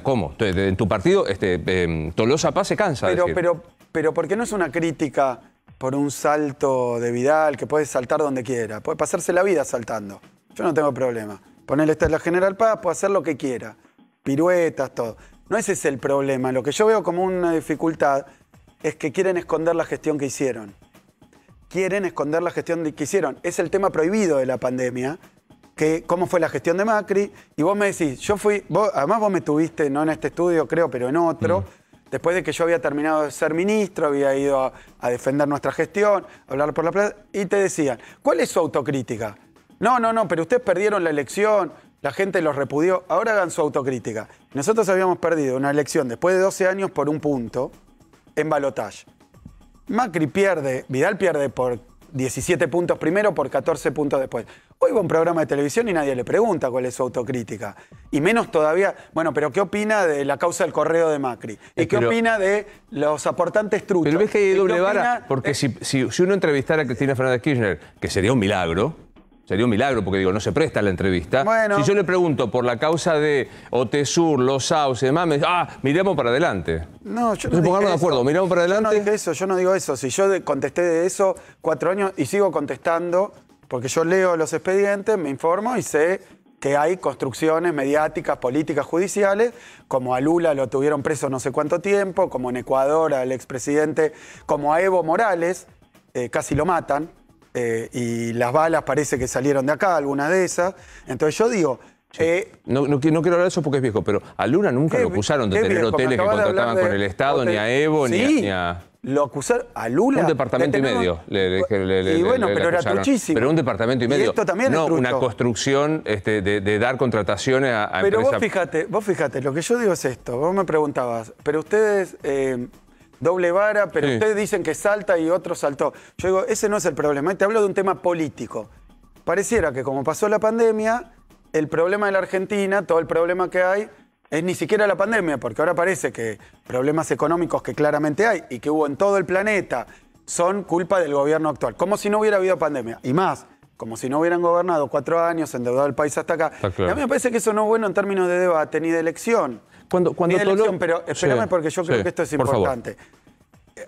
Speaker 1: ¿cómo? En tu partido, Tolosa Paz se cansa de decir.
Speaker 9: Pero ¿por qué no es una crítica por un salto de Vidal, que puede saltar donde quiera? Puede pasarse la vida saltando. Yo no tengo problema. Ponerle esta es la General Paz, puede hacer lo que quiera. Piruetas, todo. No ese es el problema. Lo que yo veo como una dificultad es que quieren esconder la gestión que hicieron. Quieren esconder la gestión que hicieron. Es el tema prohibido de la pandemia, que cómo fue la gestión de Macri. Y vos me decís, además vos me tuviste, no en este estudio creo, pero en otro, después de que yo había terminado de ser ministro, había ido a defender nuestra gestión, a hablar por la plaza, y te decían, ¿cuál es su autocrítica? No, pero ustedes perdieron la elección, la gente los repudió, ahora hagan su autocrítica. Nosotros habíamos perdido una elección después de 12 años por un punto en balotaje. Macri pierde, Vidal pierde por 17 puntos primero, por 14 puntos después. Hoy va a un programa de televisión y nadie le pregunta cuál es su autocrítica. Y menos todavía, bueno, pero ¿qué opina de la causa del correo de Macri? ¿Y qué opina de los aportantes truchos?
Speaker 1: Pero ves que hay doble vara, porque si uno entrevistara a Cristina Fernández Kirchner, que sería un milagro, porque digo, no se presta la entrevista. Bueno. Si yo le pregunto por la causa de Otesur, Los Sauces y demás, me dice, miremos para adelante.
Speaker 9: No, yo no
Speaker 1: Entonces, pongamos de acuerdo, miramos para adelante.
Speaker 9: Yo no digo eso. Si yo contesté de eso 4 años y sigo contestando, porque yo leo los expedientes, me informo y sé que hay construcciones mediáticas, políticas, judiciales, como a Lula lo tuvieron preso no sé cuánto tiempo, como en Ecuador al expresidente, como a Evo Morales, casi lo matan. Y las balas parece que salieron de acá, algunas de esas. Entonces yo digo...
Speaker 1: No quiero hablar de eso porque es viejo, pero a Luna nunca lo acusaron de tener hoteles que contrataban con el Estado, ni a Evo, ni a...
Speaker 9: Lo acusaron a Lula.
Speaker 1: Un departamento y medio.
Speaker 9: Y bueno, pero era truchísimo.
Speaker 1: Pero un departamento y medio.
Speaker 9: Y esto también
Speaker 1: no
Speaker 9: es trucho.
Speaker 1: Una construcción de dar contrataciones a
Speaker 9: pero
Speaker 1: empresas.
Speaker 9: vos fíjate, lo que yo digo es esto. Vos me preguntabas, pero ustedes... doble vara, pero ustedes dicen que salta y otro saltó. Yo digo, ese no es el problema. Te hablo de un tema político. Pareciera que como pasó la pandemia, el problema de la Argentina, todo el problema que hay, es ni siquiera la pandemia, porque ahora parece que problemas económicos que claramente hay y que hubo en todo el planeta son culpa del gobierno actual. Como si no hubiera habido pandemia. Y más, como si no hubieran gobernado 4 años, endeudado el país hasta acá.
Speaker 1: Claro.
Speaker 9: Y a mí me parece que eso no es bueno en términos de debate ni de elección. Pero espérame, porque yo creo que esto es importante.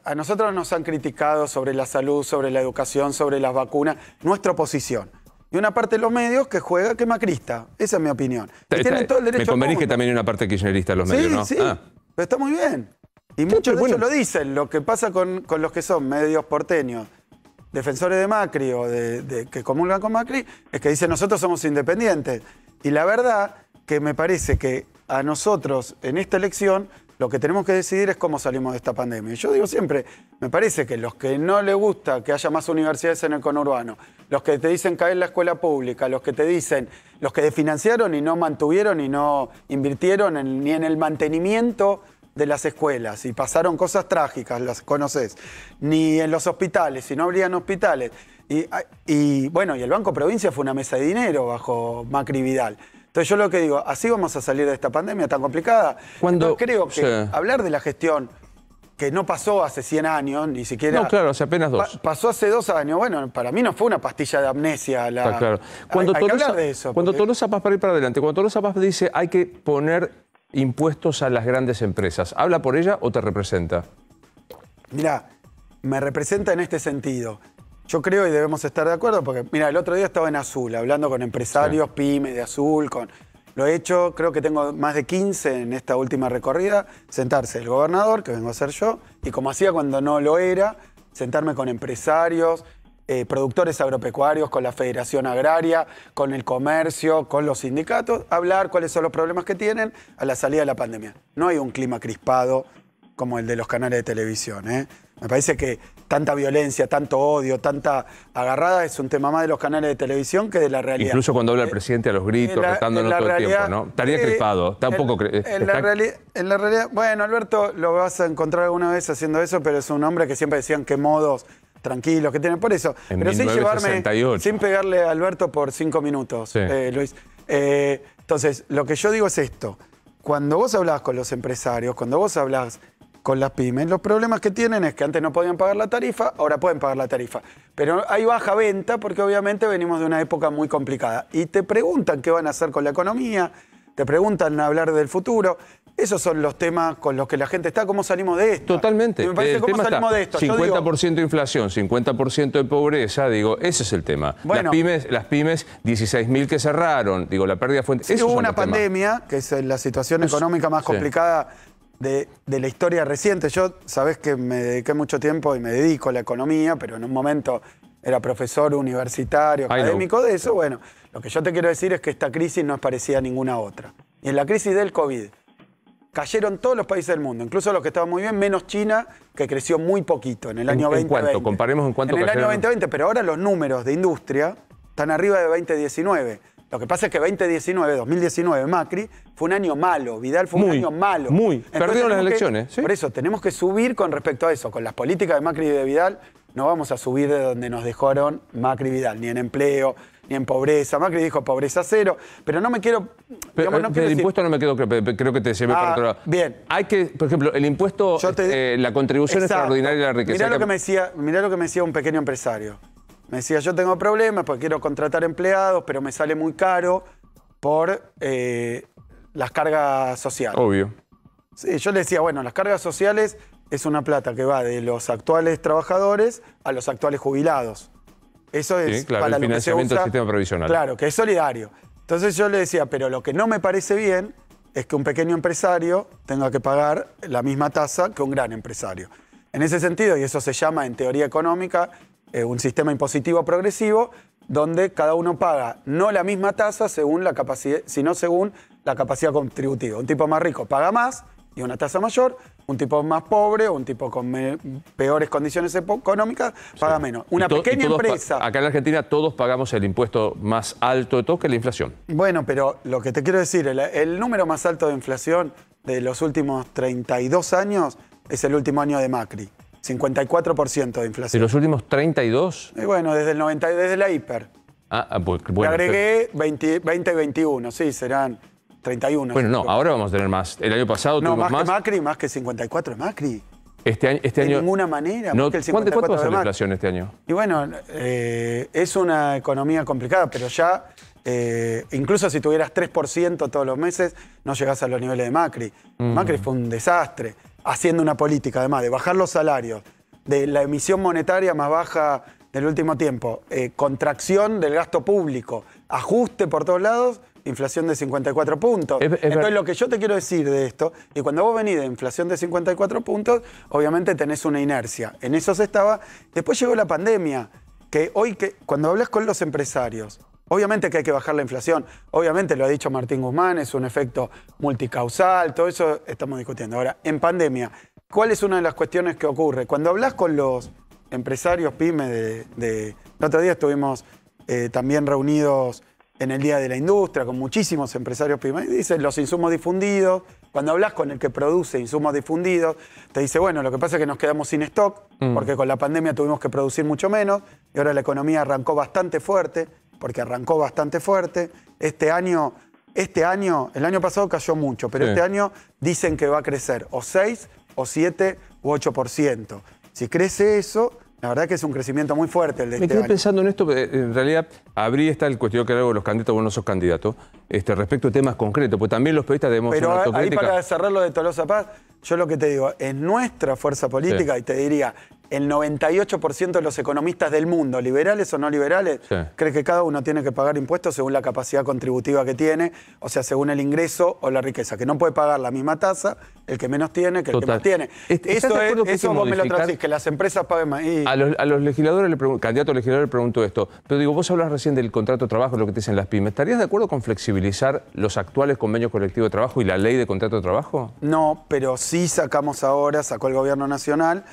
Speaker 9: A nosotros nos han criticado sobre la salud, sobre la educación, sobre las vacunas, nuestra oposición. Y una parte de los medios que juega que macrista. Esa es mi opinión. Y tienen todo el derecho.
Speaker 1: Me convenís que también hay una parte kirchnerista en los medios, ¿no?
Speaker 9: Sí, pero está muy bien. Y muchos de ellos lo dicen. Lo que pasa con los que son medios porteños, defensores de Macri o que comulgan con Macri, es que dicen nosotros somos independientes. Y la verdad que me parece que a nosotros en esta elección lo que tenemos que decidir es cómo salimos de esta pandemia. Y yo digo siempre, me parece que los que no les gusta que haya más universidades en el conurbano, los que te dicen caer la escuela pública, los que te dicen, los que desfinanciaron y no mantuvieron y no invirtieron ni en el mantenimiento de las escuelas y pasaron cosas trágicas, las conoces, ni en los hospitales, si no habrían hospitales. Y bueno, y el Banco Provincia fue una mesa de dinero bajo Macri y Vidal. Entonces yo lo que digo, así vamos a salir de esta pandemia tan complicada. Entonces creo que hablar de la gestión que no pasó hace 100 años, ni siquiera...
Speaker 1: No, claro, hace apenas 2.
Speaker 9: Pasó hace 2 años. Bueno, para mí no fue una pastilla de amnesia.
Speaker 1: Está claro.
Speaker 9: Hay que hablar de eso.
Speaker 1: Cuando Tolosa Paz, para ir para adelante, cuando Tolosa Paz dice hay que poner impuestos a las grandes empresas, ¿habla por ella o te representa?
Speaker 9: Mirá, me representa en este sentido. Yo creo y debemos estar de acuerdo porque, mira, el otro día estaba en Azul hablando con empresarios, pymes de Azul, Lo he hecho, creo que tengo más de 15 en esta última recorrida, sentarse el gobernador, que vengo a ser yo, y como hacía cuando no lo era, sentarme con empresarios, productores agropecuarios, con la Federación Agraria, con el comercio, con los sindicatos, hablar cuáles son los problemas que tienen a la salida de la pandemia. No hay un clima crispado como el de los canales de televisión, ¿eh? Me parece que tanta violencia, tanto odio, tanta agarrada es un tema más de los canales de televisión que de la realidad.
Speaker 1: Incluso cuando habla el presidente a los gritos, retándonos todo el tiempo, ¿no? Estaría crispado, está un poco...
Speaker 9: En la realidad, bueno, Alberto lo vas a encontrar alguna vez haciendo eso, pero es un hombre que siempre decían que modos tranquilos que tienen. Por eso,
Speaker 1: en
Speaker 9: pero
Speaker 1: 1968.
Speaker 9: sin pegarle a Alberto por 5 minutos,
Speaker 1: Sí.
Speaker 9: Luis. Entonces, lo que yo digo es esto. Cuando vos hablás con los empresarios, cuando vos hablás con las pymes, los problemas que tienen es que antes no podían pagar la tarifa, ahora pueden pagar la tarifa. Pero hay baja venta porque obviamente venimos de una época muy complicada. Y te preguntan qué van a hacer con la economía, te preguntan hablar del futuro. Esos son los temas con los que la gente está. ¿Cómo salimos de esto?
Speaker 1: Totalmente.
Speaker 9: Y me parece, ¿cómo salimos de esto?
Speaker 1: 50% de inflación, 50% de pobreza, digo, ese es el tema.
Speaker 9: Bueno,
Speaker 1: las pymes 16.000 que cerraron, digo, la pérdida fue...
Speaker 9: Sí, hubo una pandemia, que es la situación económica más complicada de la historia reciente. Yo, sabés que me dediqué mucho tiempo y me dedico a la economía, pero en un momento era profesor universitario, académico de eso. Bueno, lo que yo te quiero decir es que esta crisis no es parecida a ninguna otra. Y en la crisis del COVID cayeron todos los países del mundo, incluso los que estaban muy bien, menos China, que creció muy poquito en el año 2020.
Speaker 1: ¿En cuánto? Comparemos en cuánto
Speaker 9: cayeron. En el año
Speaker 1: cayeron.
Speaker 9: 2020, pero ahora los números de industria están arriba de 2019. Lo que pasa es que 2019, Macri, fue un año malo. Vidal fue un año malo.
Speaker 1: Perdieron las elecciones. ¿Sí?
Speaker 9: Por eso, tenemos que subir con respecto a eso. Con las políticas de Macri y de Vidal, no vamos a subir de donde nos dejaron Macri y Vidal, ni en empleo, ni en pobreza. Macri dijo pobreza cero, pero no me quiero...
Speaker 1: Pero, el impuesto no me quedó, creo que te llevé para otro lado.
Speaker 9: Bien.
Speaker 1: Hay que, por ejemplo, el impuesto, la contribución extraordinaria de la riqueza.
Speaker 9: Mirá lo que me decía un pequeño empresario. Me decía, yo tengo problemas porque quiero contratar empleados, pero me sale muy caro por las cargas sociales.
Speaker 1: Obvio.
Speaker 9: Sí, yo le decía, bueno, las cargas sociales es una plata que va de los actuales trabajadores a los actuales jubilados. Eso es
Speaker 1: sí, claro,
Speaker 9: para
Speaker 1: el
Speaker 9: lo
Speaker 1: financiamiento
Speaker 9: que se usa,
Speaker 1: del sistema previsional.
Speaker 9: Claro, que es solidario. Entonces yo le decía, pero lo que no me parece bien es que un pequeño empresario tenga que pagar la misma tasa que un gran empresario. En ese sentido, y eso se llama en teoría económica, un sistema impositivo progresivo, donde cada uno paga no la misma tasa según la capacidad, sino según la capacidad contributiva. Un tipo más rico paga más y una tasa mayor, un tipo más pobre o un tipo con peores condiciones económicas paga menos. Una pequeña empresa...
Speaker 1: Acá en la Argentina todos pagamos el impuesto más alto de todos, que es la inflación.
Speaker 9: Bueno, pero lo que te quiero decir, el número más alto de inflación de los últimos 32 años es el último año de Macri. 54% de inflación.
Speaker 1: ¿De los últimos 32?
Speaker 9: Y bueno, desde el 90, desde la hiper.
Speaker 1: Bueno.
Speaker 9: Le agregué 20 y 21, sí, serán 31.
Speaker 1: Bueno, no, ahora vamos a tener más. El año pasado tuvimos más.
Speaker 9: Que Macri, más que 54 de Macri.
Speaker 1: Este año...
Speaker 9: De ninguna manera,
Speaker 1: no,
Speaker 9: más que el 54
Speaker 1: ¿Cuánto va a ser
Speaker 9: de
Speaker 1: la
Speaker 9: Macri.
Speaker 1: inflación este año?
Speaker 9: Y bueno, es una economía complicada, pero ya, incluso si tuvieras 3% todos los meses, no llegás a los niveles de Macri. Macri fue un desastre, haciendo una política además de bajar los salarios, de la emisión monetaria más baja del último tiempo, contracción del gasto público, ajuste por todos lados, inflación de 54 puntos. Entonces lo que yo te quiero decir de esto, y cuando vos venís de inflación de 54 puntos, obviamente tenés una inercia. En eso se estaba. Después llegó la pandemia, que hoy, cuando hablas con los empresarios, obviamente que hay que bajar la inflación, obviamente lo ha dicho Martín Guzmán, es un efecto multicausal, todo eso estamos discutiendo. Ahora, en pandemia, ¿cuál es una de las cuestiones que ocurre? Cuando hablas con los empresarios pymes el otro día estuvimos también reunidos en el Día de la Industria con muchísimos empresarios pymes, y dicen los insumos difundidos. Cuando hablas con el que produce insumos difundidos, te dice, bueno, lo que pasa es que nos quedamos sin stock, porque con la pandemia tuvimos que producir mucho menos, y ahora la economía arrancó bastante fuerte, porque arrancó bastante fuerte. El año pasado cayó mucho, pero este año dicen que va a crecer o 6, o 7, u 8%. Si crece eso, la verdad que es un crecimiento muy fuerte el de este año.
Speaker 1: Me quedé pensando en esto, en realidad abrí el cuestionario que hago de los candidatos, vos no sos candidato, respecto a temas concretos, porque también los periodistas debemos...
Speaker 9: Pero ahí para cerrar lo de Tolosa Paz, yo lo que te digo, es nuestra fuerza política, y te diría, el 98% de los economistas del mundo, liberales o no liberales, cree que cada uno tiene que pagar impuestos según la capacidad contributiva que tiene, o sea, según el ingreso o la riqueza, que no puede pagar la misma tasa el que menos tiene que el que más tiene. Eso vos me lo traducís, que las empresas paguen más.
Speaker 1: A los legisladores, candidatos a legisladores, le pregunto esto, pero digo, vos hablas recién del contrato de trabajo, lo que te dicen las pymes, ¿estarías de acuerdo con flexibilizar los actuales convenios colectivos de trabajo y la ley de contrato de trabajo?
Speaker 9: No, pero sí sacó el gobierno nacional,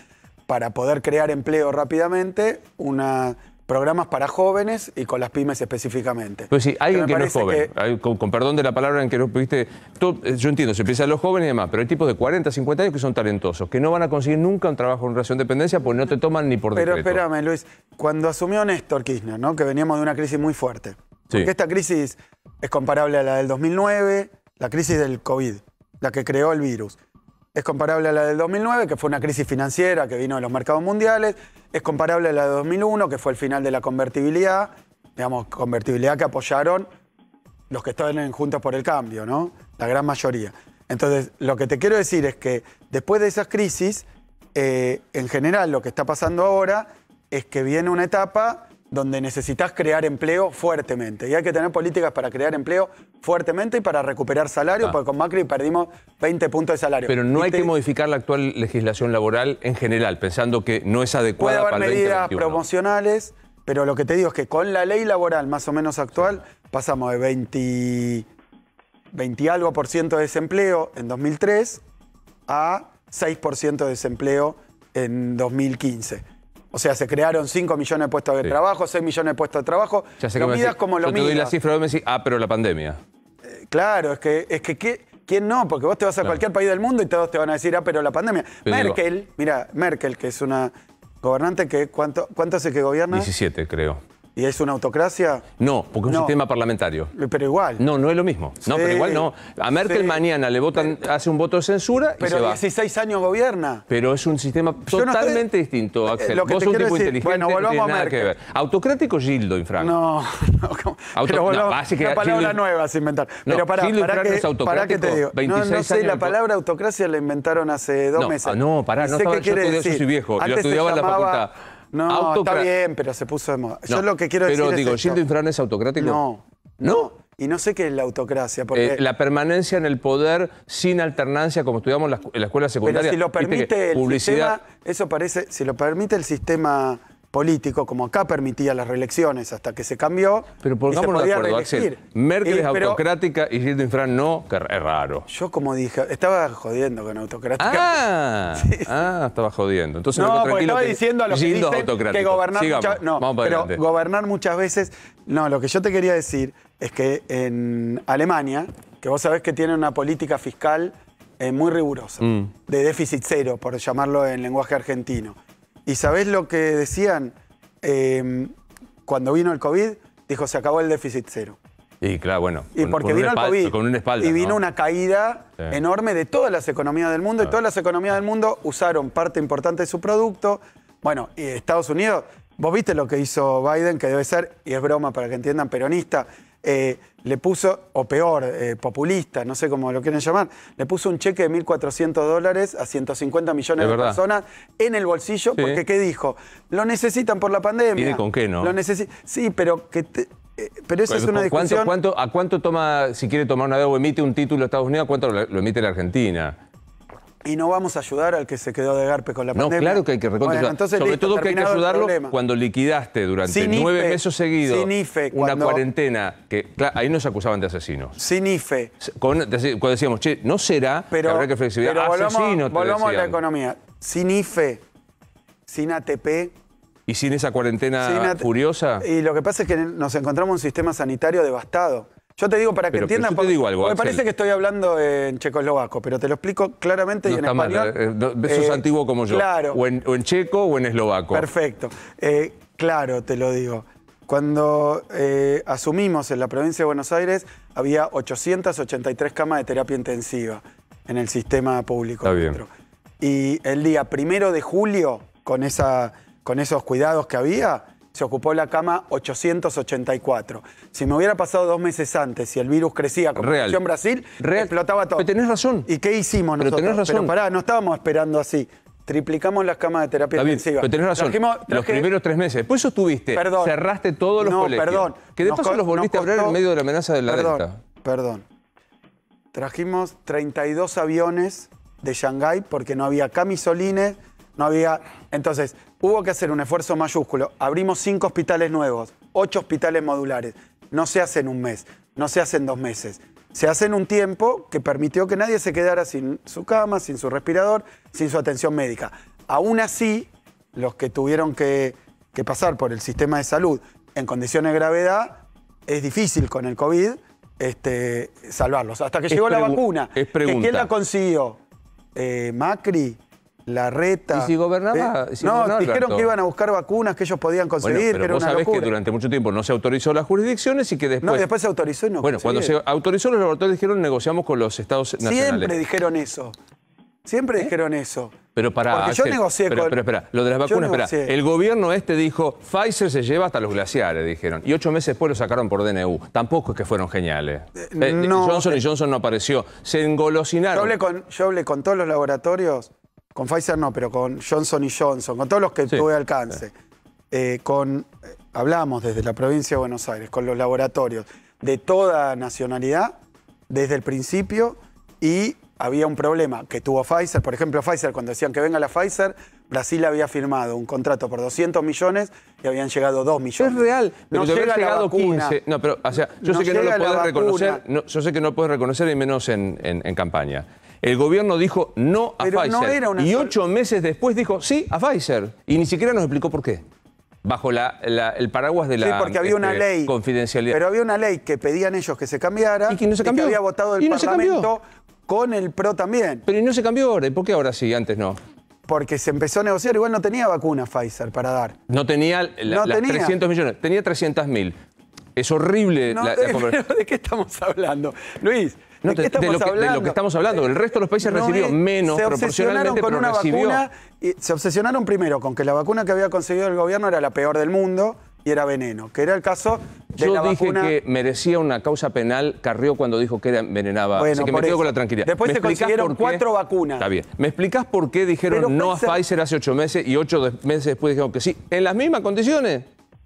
Speaker 9: para poder crear empleo rápidamente, programas para jóvenes y con las pymes específicamente.
Speaker 1: Pues sí, alguien que no es joven, con perdón de la palabra en que no viste, yo entiendo, se piensa en los jóvenes y demás, pero hay tipos de 40, 50 años que son talentosos, que no van a conseguir nunca un trabajo en relación de dependencia porque no te toman ni por decreto.
Speaker 9: Pero espérame, Luis, cuando asumió Néstor Kirchner, ¿no? Que veníamos de una crisis muy fuerte, porque esta crisis es comparable a la del 2009, la crisis del COVID, la que creó el virus. Es comparable a la del 2009, que fue una crisis financiera que vino de los mercados mundiales. Es comparable a la de 2001, que fue el final de la convertibilidad. Digamos, convertibilidad que apoyaron los que estaban en Juntos por el Cambio, ¿no? La gran mayoría. Entonces, lo que te quiero decir es que después de esas crisis, en general lo que está pasando ahora es que viene una etapa donde necesitas crear empleo fuertemente. Y hay que tener políticas para crear empleo fuertemente y para recuperar salario, porque con Macri perdimos 20 puntos de salario.
Speaker 1: Pero no hay que modificar la actual legislación laboral en general, pensando que no es adecuada para el 2021.
Speaker 9: Puede haber medidas promocionales, pero lo que te digo es que con la ley laboral más o menos actual, pasamos de 20 y algo % de desempleo en 2003 a 6% de desempleo en 2015. O sea, se crearon 5 millones de puestos de trabajo, 6 millones de puestos de trabajo.
Speaker 1: Ya sé que me decís, como lo mismo. Yo te doy la cifra y me decís, pero la pandemia.
Speaker 9: Claro, es que ¿quién no? Porque vos te vas a cualquier país del mundo y todos te van a decir, pero la pandemia. Pero Merkel, mira, Merkel, que es una gobernante que, ¿cuánto hace que gobierna?
Speaker 1: 17, creo.
Speaker 9: ¿Y es una autocracia?
Speaker 1: No, porque es un sistema parlamentario.
Speaker 9: Pero igual.
Speaker 1: No, no es lo mismo. No, pero igual no. A Merkel mañana le votan, hace un voto de censura y se va.
Speaker 9: Pero 16 años gobierna.
Speaker 1: Pero es un sistema totalmente distinto, Axel.
Speaker 9: Vos sos un tipo inteligente,
Speaker 1: bueno, volvamos a Merkel. ¿Autocrático Gildo Infran?
Speaker 9: No, pero volvamos, una palabra nueva se inventar. Pero para que te digo. No sé, la palabra autocracia la inventaron hace 2 meses.
Speaker 1: No, pará, no estaba, yo soy viejo, lo estudiaba en la facultad.
Speaker 9: No, está bien, pero se puso de moda. Yo lo que quiero decir
Speaker 1: pero digo,
Speaker 9: es
Speaker 1: ¿Gildo Infran es autocrático?
Speaker 9: No. Y no sé qué es la autocracia. Porque
Speaker 1: la permanencia en el poder sin alternancia, como estudiamos en la escuela secundaria.
Speaker 9: Pero si lo permite el sistema, eso parece, si lo permite el sistema político, como acá permitía las reelecciones hasta que se cambió.
Speaker 1: Pero pongámonos de acuerdo, Axel. Merkel es autocrática y Gildo Infran no, que es raro.
Speaker 9: Yo, como dije, estaba jodiendo con autocrática.
Speaker 1: Estaba jodiendo. Entonces
Speaker 9: no, porque estaba diciendo a lo que dicen que gobernar gobernar muchas veces. No, lo que yo te quería decir es que en Alemania, que vos sabés que tiene una política fiscal muy rigurosa, de déficit cero, por llamarlo en lenguaje argentino. ¿Y sabés lo que decían? Cuando vino el COVID, dijo, se acabó el déficit cero.
Speaker 1: Y claro, bueno.
Speaker 9: Y porque vino el COVID
Speaker 1: con una espalda,
Speaker 9: y vino una caída enorme de todas las economías del mundo, y todas las economías del mundo usaron parte importante de su producto. Bueno, y Estados Unidos, vos viste lo que hizo Biden, que debe ser, y es broma para que entiendan, peronista, le puso, o peor, populista, no sé cómo lo quieren llamar, le puso un cheque de $1.400 a 150 millones de personas en el bolsillo, porque ¿qué dijo? Lo necesitan por la pandemia.
Speaker 1: ¿Tiene con qué, no?
Speaker 9: Sí, pero pero esa es una discusión.
Speaker 1: ¿A cuánto toma, si quiere tomar una deuda o emite un título de Estados Unidos, a cuánto lo emite la Argentina?
Speaker 9: Y no vamos a ayudar al que se quedó de garpe con la pandemia.
Speaker 1: No, claro que hay que recontra sobre todo que hay que ayudarlo cuando liquidaste durante 9 meses seguidos una cuarentena, que claro, ahí nos acusaban de asesinos.
Speaker 9: Sin IFE.
Speaker 1: Cuando decíamos, che, no será, pero habrá que flexibilizar.
Speaker 9: Pero volvamos a la economía. Sin IFE, sin ATP.
Speaker 1: ¿Y sin esa cuarentena furiosa?
Speaker 9: Y lo que pasa es que nos encontramos un sistema sanitario devastado. Yo te digo para que entiendan,
Speaker 1: porque me
Speaker 9: parece que estoy hablando en checoslovaco, pero te lo explico claramente y en español.
Speaker 1: Sos antiguo como yo.
Speaker 9: Claro.
Speaker 1: O en checo o en eslovaco.
Speaker 9: Perfecto. Claro, te lo digo. Cuando asumimos en la provincia de Buenos Aires, había 883 camas de terapia intensiva en el sistema público.
Speaker 1: Está bien.
Speaker 9: Y el día 1 de julio, con esos cuidados que había, se ocupó la cama 884. Si me hubiera pasado 2 meses antes, si el virus crecía como creció en Brasil, explotaba todo.
Speaker 1: Pero tenés razón.
Speaker 9: ¿Y qué hicimos nosotros?
Speaker 1: Pero tenés razón.
Speaker 9: Pero pará, no estábamos esperando así. Triplicamos las camas de terapia intensiva.
Speaker 1: Pero tenés razón. Los primeros 3 meses. Después sostuviste, cerraste todos los colegios.
Speaker 9: Perdón.
Speaker 1: Que de paso los volviste a abrir en medio de la amenaza de la Delta.
Speaker 9: Perdón. Trajimos 32 aviones de Shanghái porque no había camisolines, no había... Entonces, hubo que hacer un esfuerzo mayúsculo. Abrimos 5 hospitales nuevos, 8 hospitales modulares. No se hace en un mes, no se hace en 2 meses. Se hace en un tiempo que permitió que nadie se quedara sin su cama, sin su respirador, sin su atención médica. Aún así, los que tuvieron que pasar por el sistema de salud en condiciones de gravedad, es difícil con el COVID salvarlos. Hasta que llegó la vacuna. ¿Quién la consiguió? Macri, Larreta.
Speaker 1: ¿Y si gobernaba?
Speaker 9: No, dijeron que iban a buscar vacunas que ellos podían conseguir,
Speaker 1: pero
Speaker 9: que era
Speaker 1: vos
Speaker 9: una
Speaker 1: sabés
Speaker 9: locura.
Speaker 1: que durante mucho tiempo no se autorizó las jurisdicciones y que después...
Speaker 9: No, después se autorizó y no
Speaker 1: Bueno, cuando se autorizó, los laboratorios dijeron negociamos con los estados nacionales.
Speaker 9: Siempre dijeron eso. Siempre dijeron eso.
Speaker 1: Pero
Speaker 9: porque yo negocié con...
Speaker 1: Pero espera, lo de las vacunas, espera. El gobierno dijo, Pfizer se lleva hasta los glaciares, dijeron. Y 8 meses después lo sacaron por DNU. Tampoco es que fueron geniales. Johnson y Johnson no apareció. Se engolosinaron.
Speaker 9: Yo hablé con todos los laboratorios, con Pfizer no, pero con Johnson y Johnson, con todos los que tuve alcance. Hablamos desde la provincia de Buenos Aires, con los laboratorios de toda nacionalidad, desde el principio, y había un problema que tuvo Pfizer. Por ejemplo, Pfizer, cuando decían que venga la Pfizer, Brasil había firmado un contrato por 200 millones y habían llegado 2 millones.
Speaker 1: Es real, pero
Speaker 9: no
Speaker 1: de haber
Speaker 9: llega
Speaker 1: llegado
Speaker 9: la vacuna.
Speaker 1: 15. No, pero, o sea, yo sé que no lo podés reconocer. Yo sé que no lo podés reconocer y menos en campaña. El gobierno dijo no a Pfizer.
Speaker 9: No era una
Speaker 1: y 8 meses después dijo sí a Pfizer. Y ni siquiera nos explicó por qué. Bajo el paraguas de la
Speaker 9: porque había una ley,
Speaker 1: confidencialidad.
Speaker 9: Pero había una ley que pedían ellos que se cambiara.
Speaker 1: Y que no se cambió.
Speaker 9: Y que había votado el Parlamento con el PRO también.
Speaker 1: Pero y no se cambió ahora. ¿Y por qué ahora sí, antes no?
Speaker 9: Porque se empezó a negociar. Igual no tenía vacuna Pfizer para dar.
Speaker 1: No tenía las 300 millones. Tenía 300.000. Es horrible.
Speaker 9: ¿De qué estamos hablando? Luis,
Speaker 1: ¿de qué estamos hablando? De lo que estamos hablando. El resto de los países recibió menos proporcionalmente, pero recibió.
Speaker 9: Se obsesionaron primero con que la vacuna que había conseguido el gobierno era la peor del mundo y era veneno, que era el caso de la vacuna.
Speaker 1: Yo dije que merecía una causa penal Carrió cuando dijo que envenenaba.
Speaker 9: Bueno,
Speaker 1: así que me quedo con la tranquilidad.
Speaker 9: Después se consiguieron 4 vacunas.
Speaker 1: Está bien. ¿Me explicás por qué dijeron no a Pfizer hace 8 meses y 8 meses después dijeron que sí? ¿En las mismas condiciones?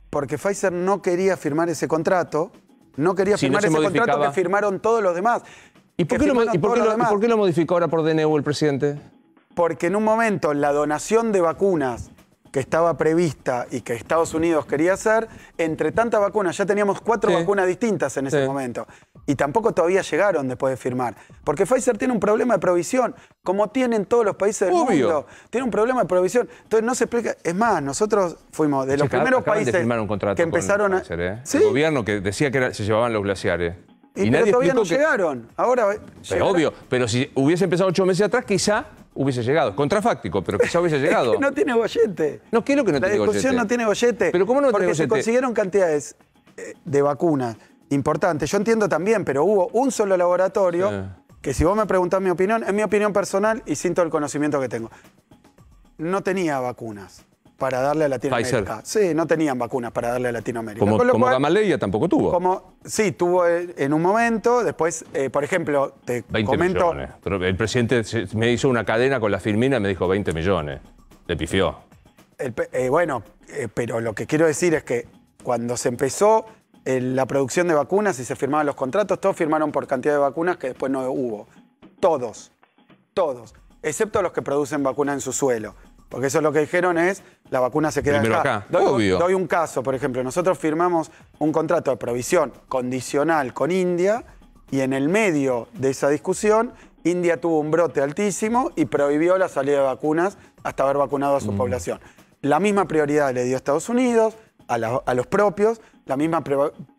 Speaker 9: Porque Pfizer no quería firmar ese contrato. No quería firmar ese contrato que firmaron todos los demás.
Speaker 1: ¿Y por qué lo modificó ahora por DNU el presidente?
Speaker 9: Porque en un momento la donación de vacunas que estaba prevista y que Estados Unidos quería hacer, entre tantas vacunas, ya teníamos 4 vacunas distintas en ese momento. Y tampoco todavía llegaron después de firmar. Porque Pfizer tiene un problema de provisión, como tienen todos los países del mundo. Tiene un problema de provisión. Entonces no se explica. Es más, nosotros fuimos de los primeros países
Speaker 1: de firmar un contrato
Speaker 9: que empezaron
Speaker 1: con Pfizer, El gobierno que decía que se llevaban los glaciares.
Speaker 9: Y pero todavía no llegaron. Ahora
Speaker 1: obvio, pero si hubiese empezado 8 meses atrás, quizá hubiese llegado. Contrafáctico, pero quizá hubiese llegado.
Speaker 9: Es que no tiene gollete.
Speaker 1: No, ¿qué es lo que no tiene gollete?
Speaker 9: La discusión no tiene gollete.
Speaker 1: ¿Pero cómo no tiene
Speaker 9: gollete? Porque se consiguieron cantidades de vacunas importantes. Yo entiendo también, pero hubo un solo laboratorio que, si vos me preguntás mi opinión, es mi opinión personal y sin todo el conocimiento que tengo, no tenía vacunas para darle a Latinoamérica.
Speaker 1: Pfizer.
Speaker 9: Sí, no tenían vacunas para darle a Latinoamérica.
Speaker 1: Como Gamaleya tampoco tuvo.
Speaker 9: Sí, tuvo en un momento, después, por ejemplo, te
Speaker 1: 20
Speaker 9: comento...
Speaker 1: millones. El presidente me hizo una cadena con la Firmina y me dijo 20 millones. Le pifió.
Speaker 9: Pero lo que quiero decir es que cuando se empezó la producción de vacunas y se firmaban los contratos, todos firmaron por cantidad de vacunas que después no hubo. Todos, excepto los que producen vacunas en su suelo. Porque eso es lo que dijeron es, la vacuna se queda acá. Doy un caso, por ejemplo, nosotros firmamos un contrato de provisión condicional con India y en el medio de esa discusión, India tuvo un brote altísimo y prohibió la salida de vacunas hasta haber vacunado a su población. La misma prioridad le dio Estados Unidos, a los propios, la misma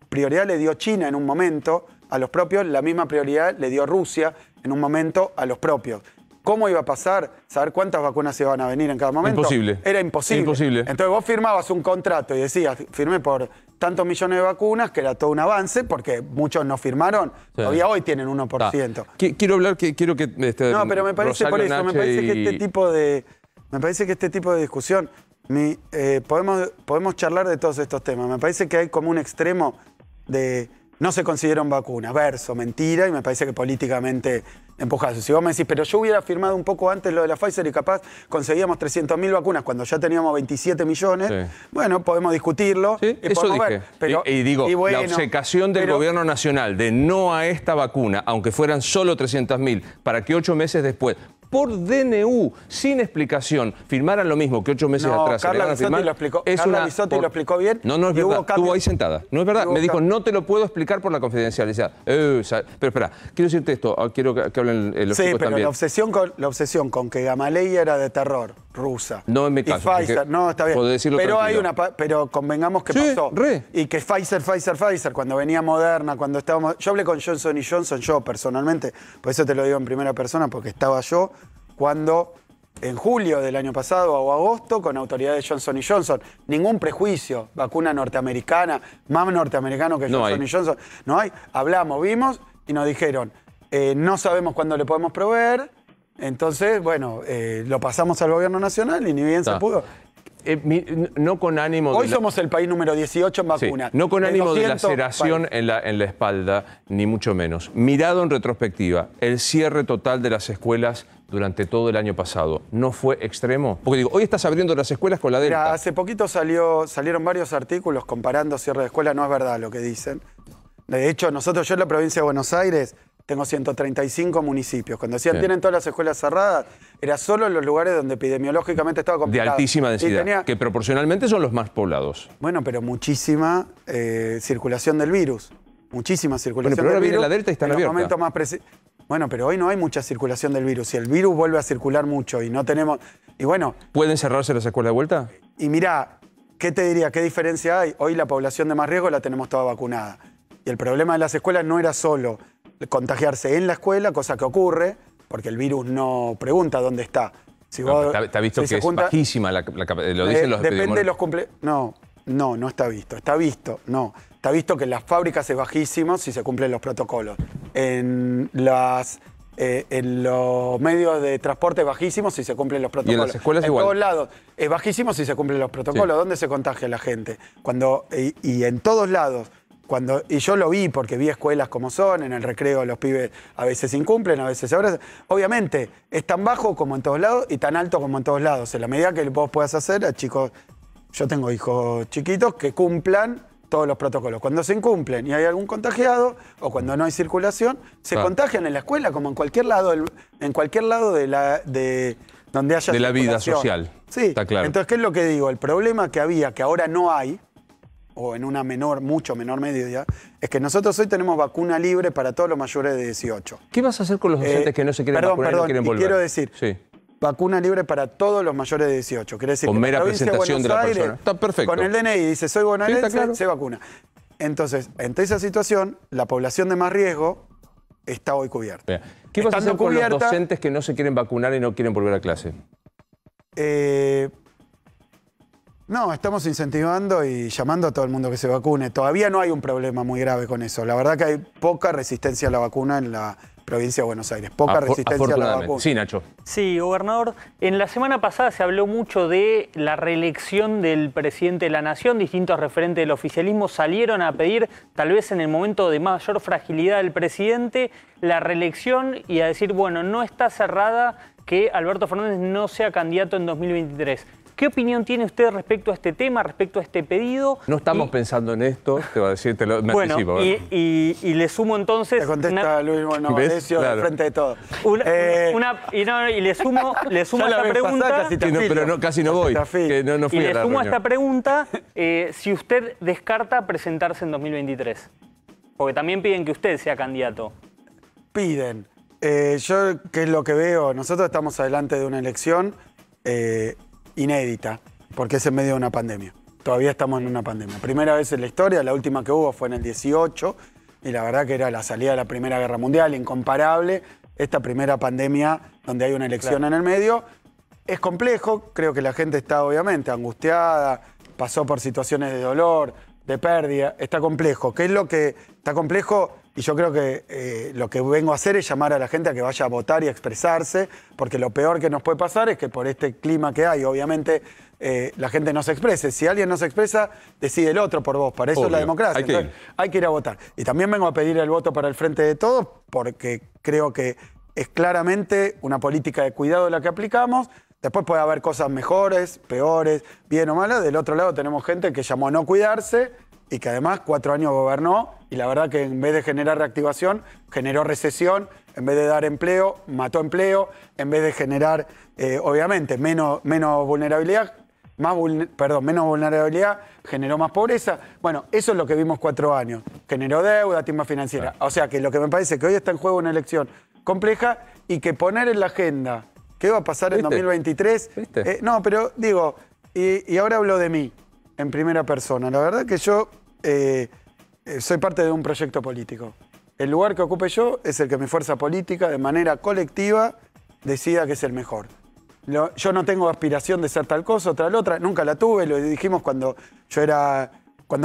Speaker 9: prioridad le dio China en un momento a los propios, la misma prioridad le dio Rusia en un momento a los propios. ¿Cómo iba a pasar? ¿Saber cuántas vacunas iban a venir en cada momento?
Speaker 1: Imposible.
Speaker 9: Era imposible. Entonces vos firmabas un contrato y decías, firmé por tantos millones de vacunas, que era todo un avance, porque muchos no firmaron. Todavía hoy tienen 1%.
Speaker 1: Quiero que...
Speaker 9: no, pero me parece
Speaker 1: Rosario,
Speaker 9: por eso,
Speaker 1: Nache
Speaker 9: me parece que este tipo de discusión Podemos charlar de todos estos temas. Me parece que hay como un extremo de no se consiguieron vacunas, verso, mentira, y me parece que políticamente empujado. Si vos me decís, pero yo hubiera firmado un poco antes lo de la Pfizer y capaz conseguíamos 300.000 vacunas cuando ya teníamos 27 millones, sí. Bueno, podemos discutirlo.
Speaker 1: Sí,
Speaker 9: y
Speaker 1: eso dije.
Speaker 9: Ver, pero,
Speaker 1: y digo,
Speaker 9: bueno,
Speaker 1: la obcecación del gobierno nacional de no a esta vacuna, aunque fueran solo 300.000, para que 8 meses después, por DNU, sin explicación, firmaran lo mismo que 8 meses atrás.
Speaker 9: Carla Bisotti lo explicó, lo explicó bien.
Speaker 1: No es verdad, estuvo ahí sentada. No es verdad, me dijo, no te lo puedo explicar por la confidencialidad. Pero espera, quiero decirte esto, quiero que hablen los chicos también.
Speaker 9: La obsesión con que Gamaleya era de terror, rusa.
Speaker 1: No en mi caso.
Speaker 9: Y Pfizer, no, está bien. Pero convengamos que pasó. Y que Pfizer, cuando venía Moderna, cuando estábamos... Yo hablé con Johnson & Johnson, yo personalmente, por eso te lo digo en primera persona, porque estaba yo cuando en julio del año pasado o agosto con autoridades Johnson & Johnson, ningún prejuicio, vacuna norteamericana, más norteamericano que Johnson & Johnson, no hay. Hablamos, vimos y nos dijeron, no sabemos cuándo le podemos proveer, entonces, bueno, lo pasamos al gobierno nacional y ni bien se pudo.
Speaker 1: No con ánimo
Speaker 9: Hoy somos el país número 18 en vacunas.
Speaker 1: Sí, no con ánimo de laceración en la espalda, ni mucho menos. Mirado en retrospectiva, el cierre total de las escuelas durante todo el año pasado, ¿no fue extremo? Porque digo, hoy estás abriendo las escuelas con la Delta.
Speaker 9: Mira, hace poquito salieron varios artículos comparando cierre de escuelas, no es verdad lo que dicen. De hecho, yo en la provincia de Buenos Aires tengo 135 municipios. Cuando decían tienen todas las escuelas cerradas, era solo en los lugares donde epidemiológicamente estaba complicado.
Speaker 1: De altísima densidad, que proporcionalmente son los más poblados.
Speaker 9: Bueno, pero muchísima circulación del virus. Muchísima circulación
Speaker 1: pero ahora
Speaker 9: del virus.
Speaker 1: Viene la Delta y están abiertas. Bueno, pero hoy no hay mucha circulación del virus. Si el virus vuelve a circular mucho y no tenemos... Y bueno... ¿Pueden cerrarse las escuelas de vuelta?
Speaker 9: Y mirá, ¿qué te diría? ¿Qué diferencia hay? Hoy la población de más riesgo la tenemos toda vacunada. Y el problema de las escuelas no era solo contagiarse en la escuela, cosa que ocurre, porque el virus no pregunta dónde está. Si vos,
Speaker 1: está visto que es bajísima la capacidad, lo dicen los
Speaker 9: depende de los No está visto. Está visto que en las fábricas es bajísimo si se cumplen los protocolos. En los medios de transporte es bajísimo si se cumplen los protocolos.
Speaker 1: Y en las escuelas igual.
Speaker 9: En todos lados es bajísimo si se cumplen los protocolos. Sí. ¿Dónde se contagia la gente? Y en todos lados. Y yo lo vi porque vi escuelas como son, en el recreo los pibes a veces incumplen, a veces se abrazan. Obviamente es tan bajo como en todos lados y tan alto como en todos lados. En la medida que vos puedas hacer a chicos, yo tengo hijos chiquitos que cumplan todos los protocolos. Cuando se incumplen y hay algún contagiado o cuando no hay circulación, se contagian en la escuela como en cualquier lado de donde haya
Speaker 1: de la vida social.
Speaker 9: Sí, está claro. Entonces, ¿qué es lo que digo? El problema que había, que ahora no hay, o en una mucho menor medida, es que nosotros hoy tenemos vacuna libre para todos los mayores de 18.
Speaker 1: ¿Qué vas a hacer con los docentes que no se quieren vacunar y no quieren volver?
Speaker 9: Quiero decir, vacuna libre para todos los mayores de 18. Quiere decir
Speaker 1: con
Speaker 9: que
Speaker 1: mera presentación de la persona. Está perfecto.
Speaker 9: Con el DNI dice, soy bonaerense, se vacuna. Entonces, ante esa situación, la población de más riesgo está hoy cubierta.
Speaker 1: ¿Qué vas a hacer con los docentes que no se quieren vacunar y no quieren volver a clase?
Speaker 9: No, estamos incentivando y llamando a todo el mundo que se vacune. Todavía no hay un problema muy grave con eso. La verdad que hay poca resistencia a la vacuna en la provincia de Buenos Aires. Poca resistencia a la vacuna.
Speaker 1: Sí, Nacho.
Speaker 2: Sí, gobernador. En la semana pasada se habló mucho de la reelección del presidente de la Nación. Distintos referentes del oficialismo salieron a pedir, tal vez en el momento de mayor fragilidad del presidente, la reelección y a decir, bueno, no está cerrada que Alberto Fernández no sea candidato en 2023. ¿Qué opinión tiene usted respecto a este tema, respecto a este pedido?
Speaker 1: No estamos pensando en esto, te voy a decir, me anticipo.
Speaker 2: Y le sumo entonces...
Speaker 9: Te contesta Luis Novarecio de frente de todo.
Speaker 2: Y le sumo esta pregunta...
Speaker 1: pero casi no voy. Que no fui
Speaker 2: y le sumo a esta pregunta si usted descarta presentarse en 2023. Porque también piden que usted sea candidato.
Speaker 9: Piden. Yo, ¿qué es lo que veo? Nosotros estamos adelante de una elección... inédita, porque es en medio de una pandemia. Todavía estamos en una pandemia. Primera vez en la historia, la última que hubo fue en el 18, y la verdad que era la salida de la Primera Guerra Mundial, incomparable. Esta primera pandemia donde hay una elección en el medio. Es complejo, creo que la gente está obviamente angustiada, pasó por situaciones de dolor, de pérdida, está complejo. ¿Qué es lo que está complejo? Y yo creo que lo que vengo a hacer es llamar a la gente a que vaya a votar y a expresarse, porque lo peor que nos puede pasar es que por este clima que hay, obviamente, la gente no se exprese. Si alguien no se expresa, decide el otro por vos. Para eso es la democracia. Entonces, hay que ir a votar. Y también vengo a pedir el voto para el Frente de Todos, porque creo que es claramente una política de cuidado la que aplicamos. Después puede haber cosas mejores, peores, bien o malas. Del otro lado tenemos gente que llamó a no cuidarse y que además 4 años gobernó, y la verdad que en vez de generar reactivación, generó recesión, en vez de dar empleo, mató empleo, en vez de generar, obviamente, menos vulnerabilidad, menos vulnerabilidad, generó más pobreza. Bueno, eso es lo que vimos 4 años. Generó deuda, timba financiera. O sea que lo que me parece que hoy está en juego una elección compleja y que poner en la agenda qué va a pasar en 2023. No, pero digo, y ahora hablo de mí, en primera persona. La verdad que yo soy parte de un proyecto político. El lugar que ocupe yo es el que mi fuerza política, de manera colectiva, decida que es el mejor. Yo no tengo aspiración de ser tal cosa o tal otra, nunca la tuve, lo dijimos cuando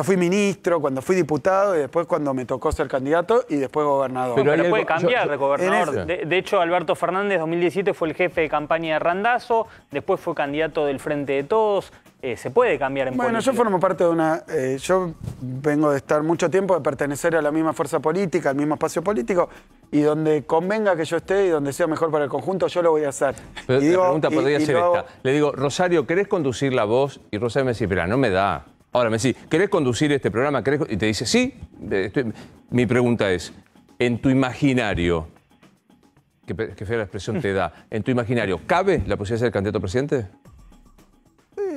Speaker 9: fui ministro, cuando fui diputado y después cuando me tocó ser candidato y después gobernador.
Speaker 2: Pero puede cambiar de gobernador. De hecho, Alberto Fernández, 2017, fue el jefe de campaña de Randazzo, después fue candidato del Frente de Todos. Se puede cambiar en política.
Speaker 9: Bueno, yo formo parte de una... yo vengo de estar mucho tiempo, de pertenecer a la misma fuerza política, al mismo espacio político, y donde convenga que yo esté y donde sea mejor para el conjunto, yo lo voy a hacer.
Speaker 1: Pero la pregunta podría ser esta. Le digo, Rosario, ¿querés conducir la voz? Y Rosario me dice, pero no me da. Ahora me dice, ¿querés conducir este programa? Y te dice, sí. Mi pregunta es, en tu imaginario, qué fea la expresión te da, en tu imaginario, ¿cabe la posibilidad de ser candidato a presidente?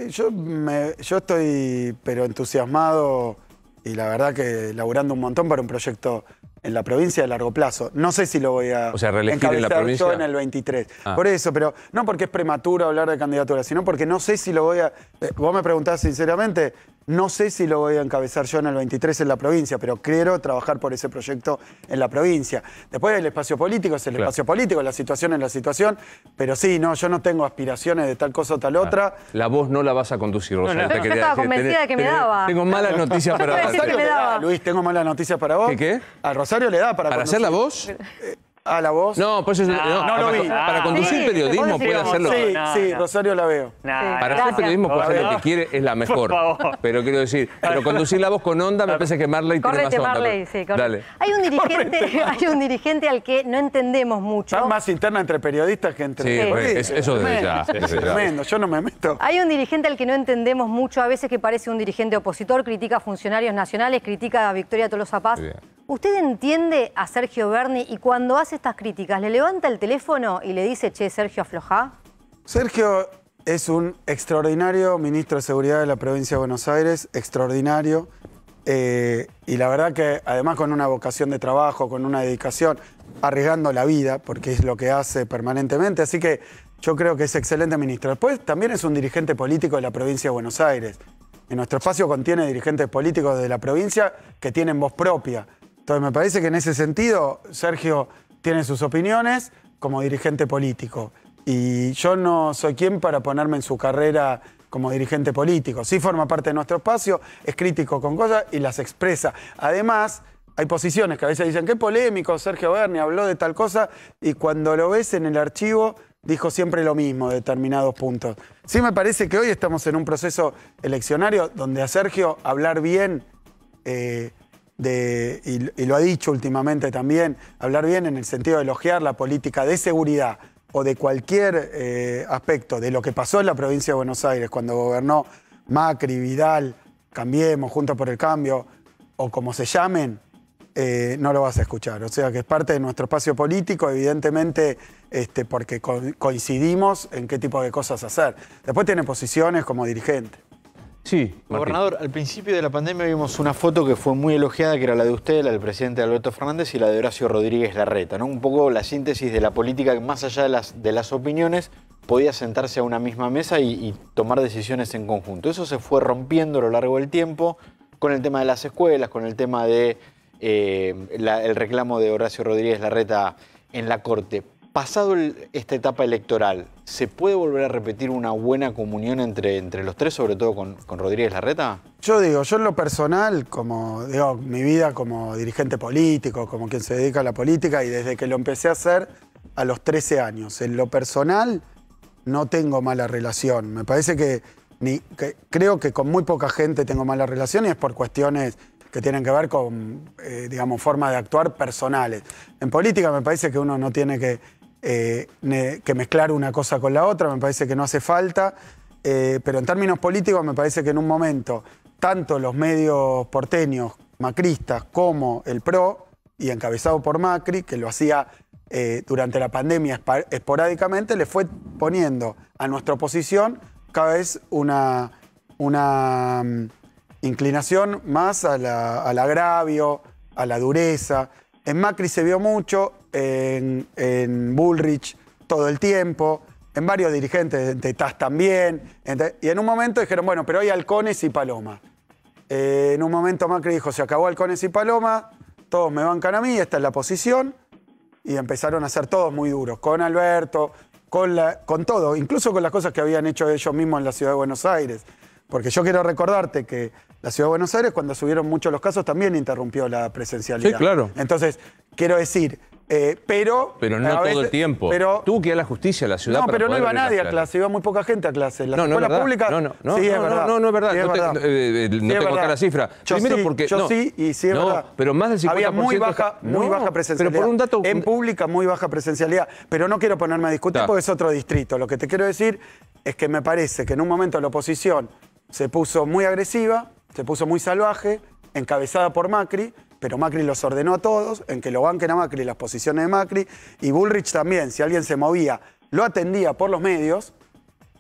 Speaker 9: Yo estoy, pero entusiasmado y la verdad que laburando un montón para un proyecto en la provincia de largo plazo. No sé si lo voy a
Speaker 1: reelegir en la provincia
Speaker 9: yo en el 23. Por eso, pero no porque es prematuro hablar de candidatura, sino porque no sé si lo voy a... vos me preguntás sinceramente, no sé si lo voy a encabezar yo en el 23 en la provincia, pero quiero trabajar por ese proyecto en la provincia. Después el espacio político es el espacio político, la situación es la situación, pero sí, no, yo no tengo aspiraciones de tal cosa o tal otra.
Speaker 1: La voz no la vas a conducir, Rosario.
Speaker 3: Yo estaba convencida de que me daba.
Speaker 1: Tengo malas noticias para darte.
Speaker 9: Luis, tengo malas noticias para vos.
Speaker 1: ¿Qué?
Speaker 9: A Rosario le da para
Speaker 1: hacer la voz.
Speaker 9: ¿A la voz?
Speaker 1: No, pues eso,
Speaker 9: no lo vi.
Speaker 1: Para conducir periodismo puede hacerlo.
Speaker 9: Sí, Rosario la veo.
Speaker 1: Para hacer periodismo puede hacer lo que quiere, es la mejor. Pero quiero decir, conducir la voz con onda, me parece que Marley tiene más onda.
Speaker 3: Marley, sí,
Speaker 1: dale.
Speaker 3: Hay un dirigente al que no entendemos mucho.
Speaker 9: Está más interna entre periodistas que entre periodistas.
Speaker 1: Sí, eso desde ya.
Speaker 9: Es tremendo, yo no me meto.
Speaker 3: Hay un dirigente al que no entendemos mucho, a veces que parece un dirigente opositor, critica a funcionarios nacionales, critica a Victoria Tolosa Paz. ¿Usted entiende a Sergio Berni y cuando hace estas críticas, le levanta el teléfono y le dice, che, Sergio, aflojá?
Speaker 9: Sergio es un extraordinario ministro de Seguridad de la provincia de Buenos Aires, extraordinario. Y la verdad que además con una vocación de trabajo, con una dedicación, arriesgando la vida, porque es lo que hace permanentemente. Así que yo creo que es excelente ministro. Después también es un dirigente político de la provincia de Buenos Aires. En nuestro espacio contiene dirigentes políticos de la provincia que tienen voz propia. Entonces me parece que en ese sentido Sergio tiene sus opiniones como dirigente político. Y yo no soy quien para ponerme en su carrera como dirigente político. Sí forma parte de nuestro espacio, es crítico con cosas y las expresa. Además, hay posiciones que a veces dicen, qué polémico, Sergio Berni habló de tal cosa, y cuando lo ves en el archivo, dijo siempre lo mismo de determinados puntos. Sí me parece que hoy estamos en un proceso eleccionario donde a Sergio hablar bien... y lo ha dicho últimamente también, hablar bien en el sentido de elogiar la política de seguridad o de cualquier aspecto de lo que pasó en la provincia de Buenos Aires cuando gobernó Macri, Vidal, Cambiemos, Juntos por el Cambio, o como se llamen, no lo vas a escuchar. O sea que es parte de nuestro espacio político, evidentemente, porque coincidimos en qué tipo de cosas hacer. Después tiene posiciones como dirigente.
Speaker 1: Sí,
Speaker 4: Gobernador, al principio de la pandemia vimos una foto que fue muy elogiada, que era la de usted, la del presidente Alberto Fernández y la de Horacio Rodríguez Larreta, ¿no? Un poco la síntesis de la política que más allá de las opiniones podía sentarse a una misma mesa y tomar decisiones en conjunto. Eso se fue rompiendo a lo largo del tiempo con el tema de las escuelas, con el tema de el reclamo de Horacio Rodríguez Larreta en la Corte. Pasado esta etapa electoral, ¿se puede volver a repetir una buena comunión entre los tres, sobre todo con Rodríguez Larreta?
Speaker 9: Yo digo, yo en lo personal, como digo, mi vida como dirigente político, como quien se dedica a la política, y desde que lo empecé a hacer a los 13 años, en lo personal no tengo mala relación. Me parece que creo que con muy poca gente tengo mala relación y es por cuestiones que tienen que ver con, digamos, formas de actuar personales. En política me parece que uno no tiene que mezclar una cosa con la otra, me parece que no hace falta, pero en términos políticos me parece que en un momento tanto los medios porteños, macristas, como el PRO, y encabezado por Macri, que lo hacía durante la pandemia esporádicamente, le fue poniendo a nuestra oposición cada vez una inclinación más al agravio, a la dureza. En Macri se vio mucho, en Bullrich todo el tiempo, en varios dirigentes, de TAS también. Y en un momento dijeron, bueno, pero hay halcones y palomas. En un momento Macri dijo, se acabó halcones y palomas, todos me bancan a mí, esta es la posición. Y empezaron a ser todos muy duros, con Alberto, con todo, incluso con las cosas que habían hecho ellos mismos en la Ciudad de Buenos Aires. Porque yo quiero recordarte que la Ciudad de Buenos Aires, cuando subieron muchos los casos, también interrumpió la presencialidad.
Speaker 1: Sí, claro.
Speaker 9: Entonces, quiero decir, pero
Speaker 1: no todo el tiempo. Tuvo que ir a la justicia a la ciudad.
Speaker 9: No,
Speaker 1: para
Speaker 9: pero no
Speaker 1: poder
Speaker 9: iba
Speaker 1: abrir
Speaker 9: nadie
Speaker 1: las
Speaker 9: a clase, iba muy poca gente a clase. La
Speaker 1: no, no es
Speaker 9: escuela
Speaker 1: verdad.
Speaker 9: pública.
Speaker 1: Sí, es verdad. No es verdad.
Speaker 9: Sí, es verdad.
Speaker 1: No te conté la cifra.
Speaker 9: Yo
Speaker 1: Primero
Speaker 9: sí,
Speaker 1: porque.
Speaker 9: yo sí, y sí es verdad.
Speaker 1: Pero más del 50%.
Speaker 9: Había muy baja presencialidad.
Speaker 1: Pero por un dato.
Speaker 9: En pública, muy baja presencialidad. Pero no quiero ponerme a discutir porque es otro distrito. Lo que te quiero decir es que me parece que en un momento la oposición se puso muy agresiva, se puso muy salvaje, encabezada por Macri, pero Macri los ordenó a todos, en que lo banquen a Macri las posiciones de Macri, y Bullrich también, si alguien se movía, lo atendía por los medios,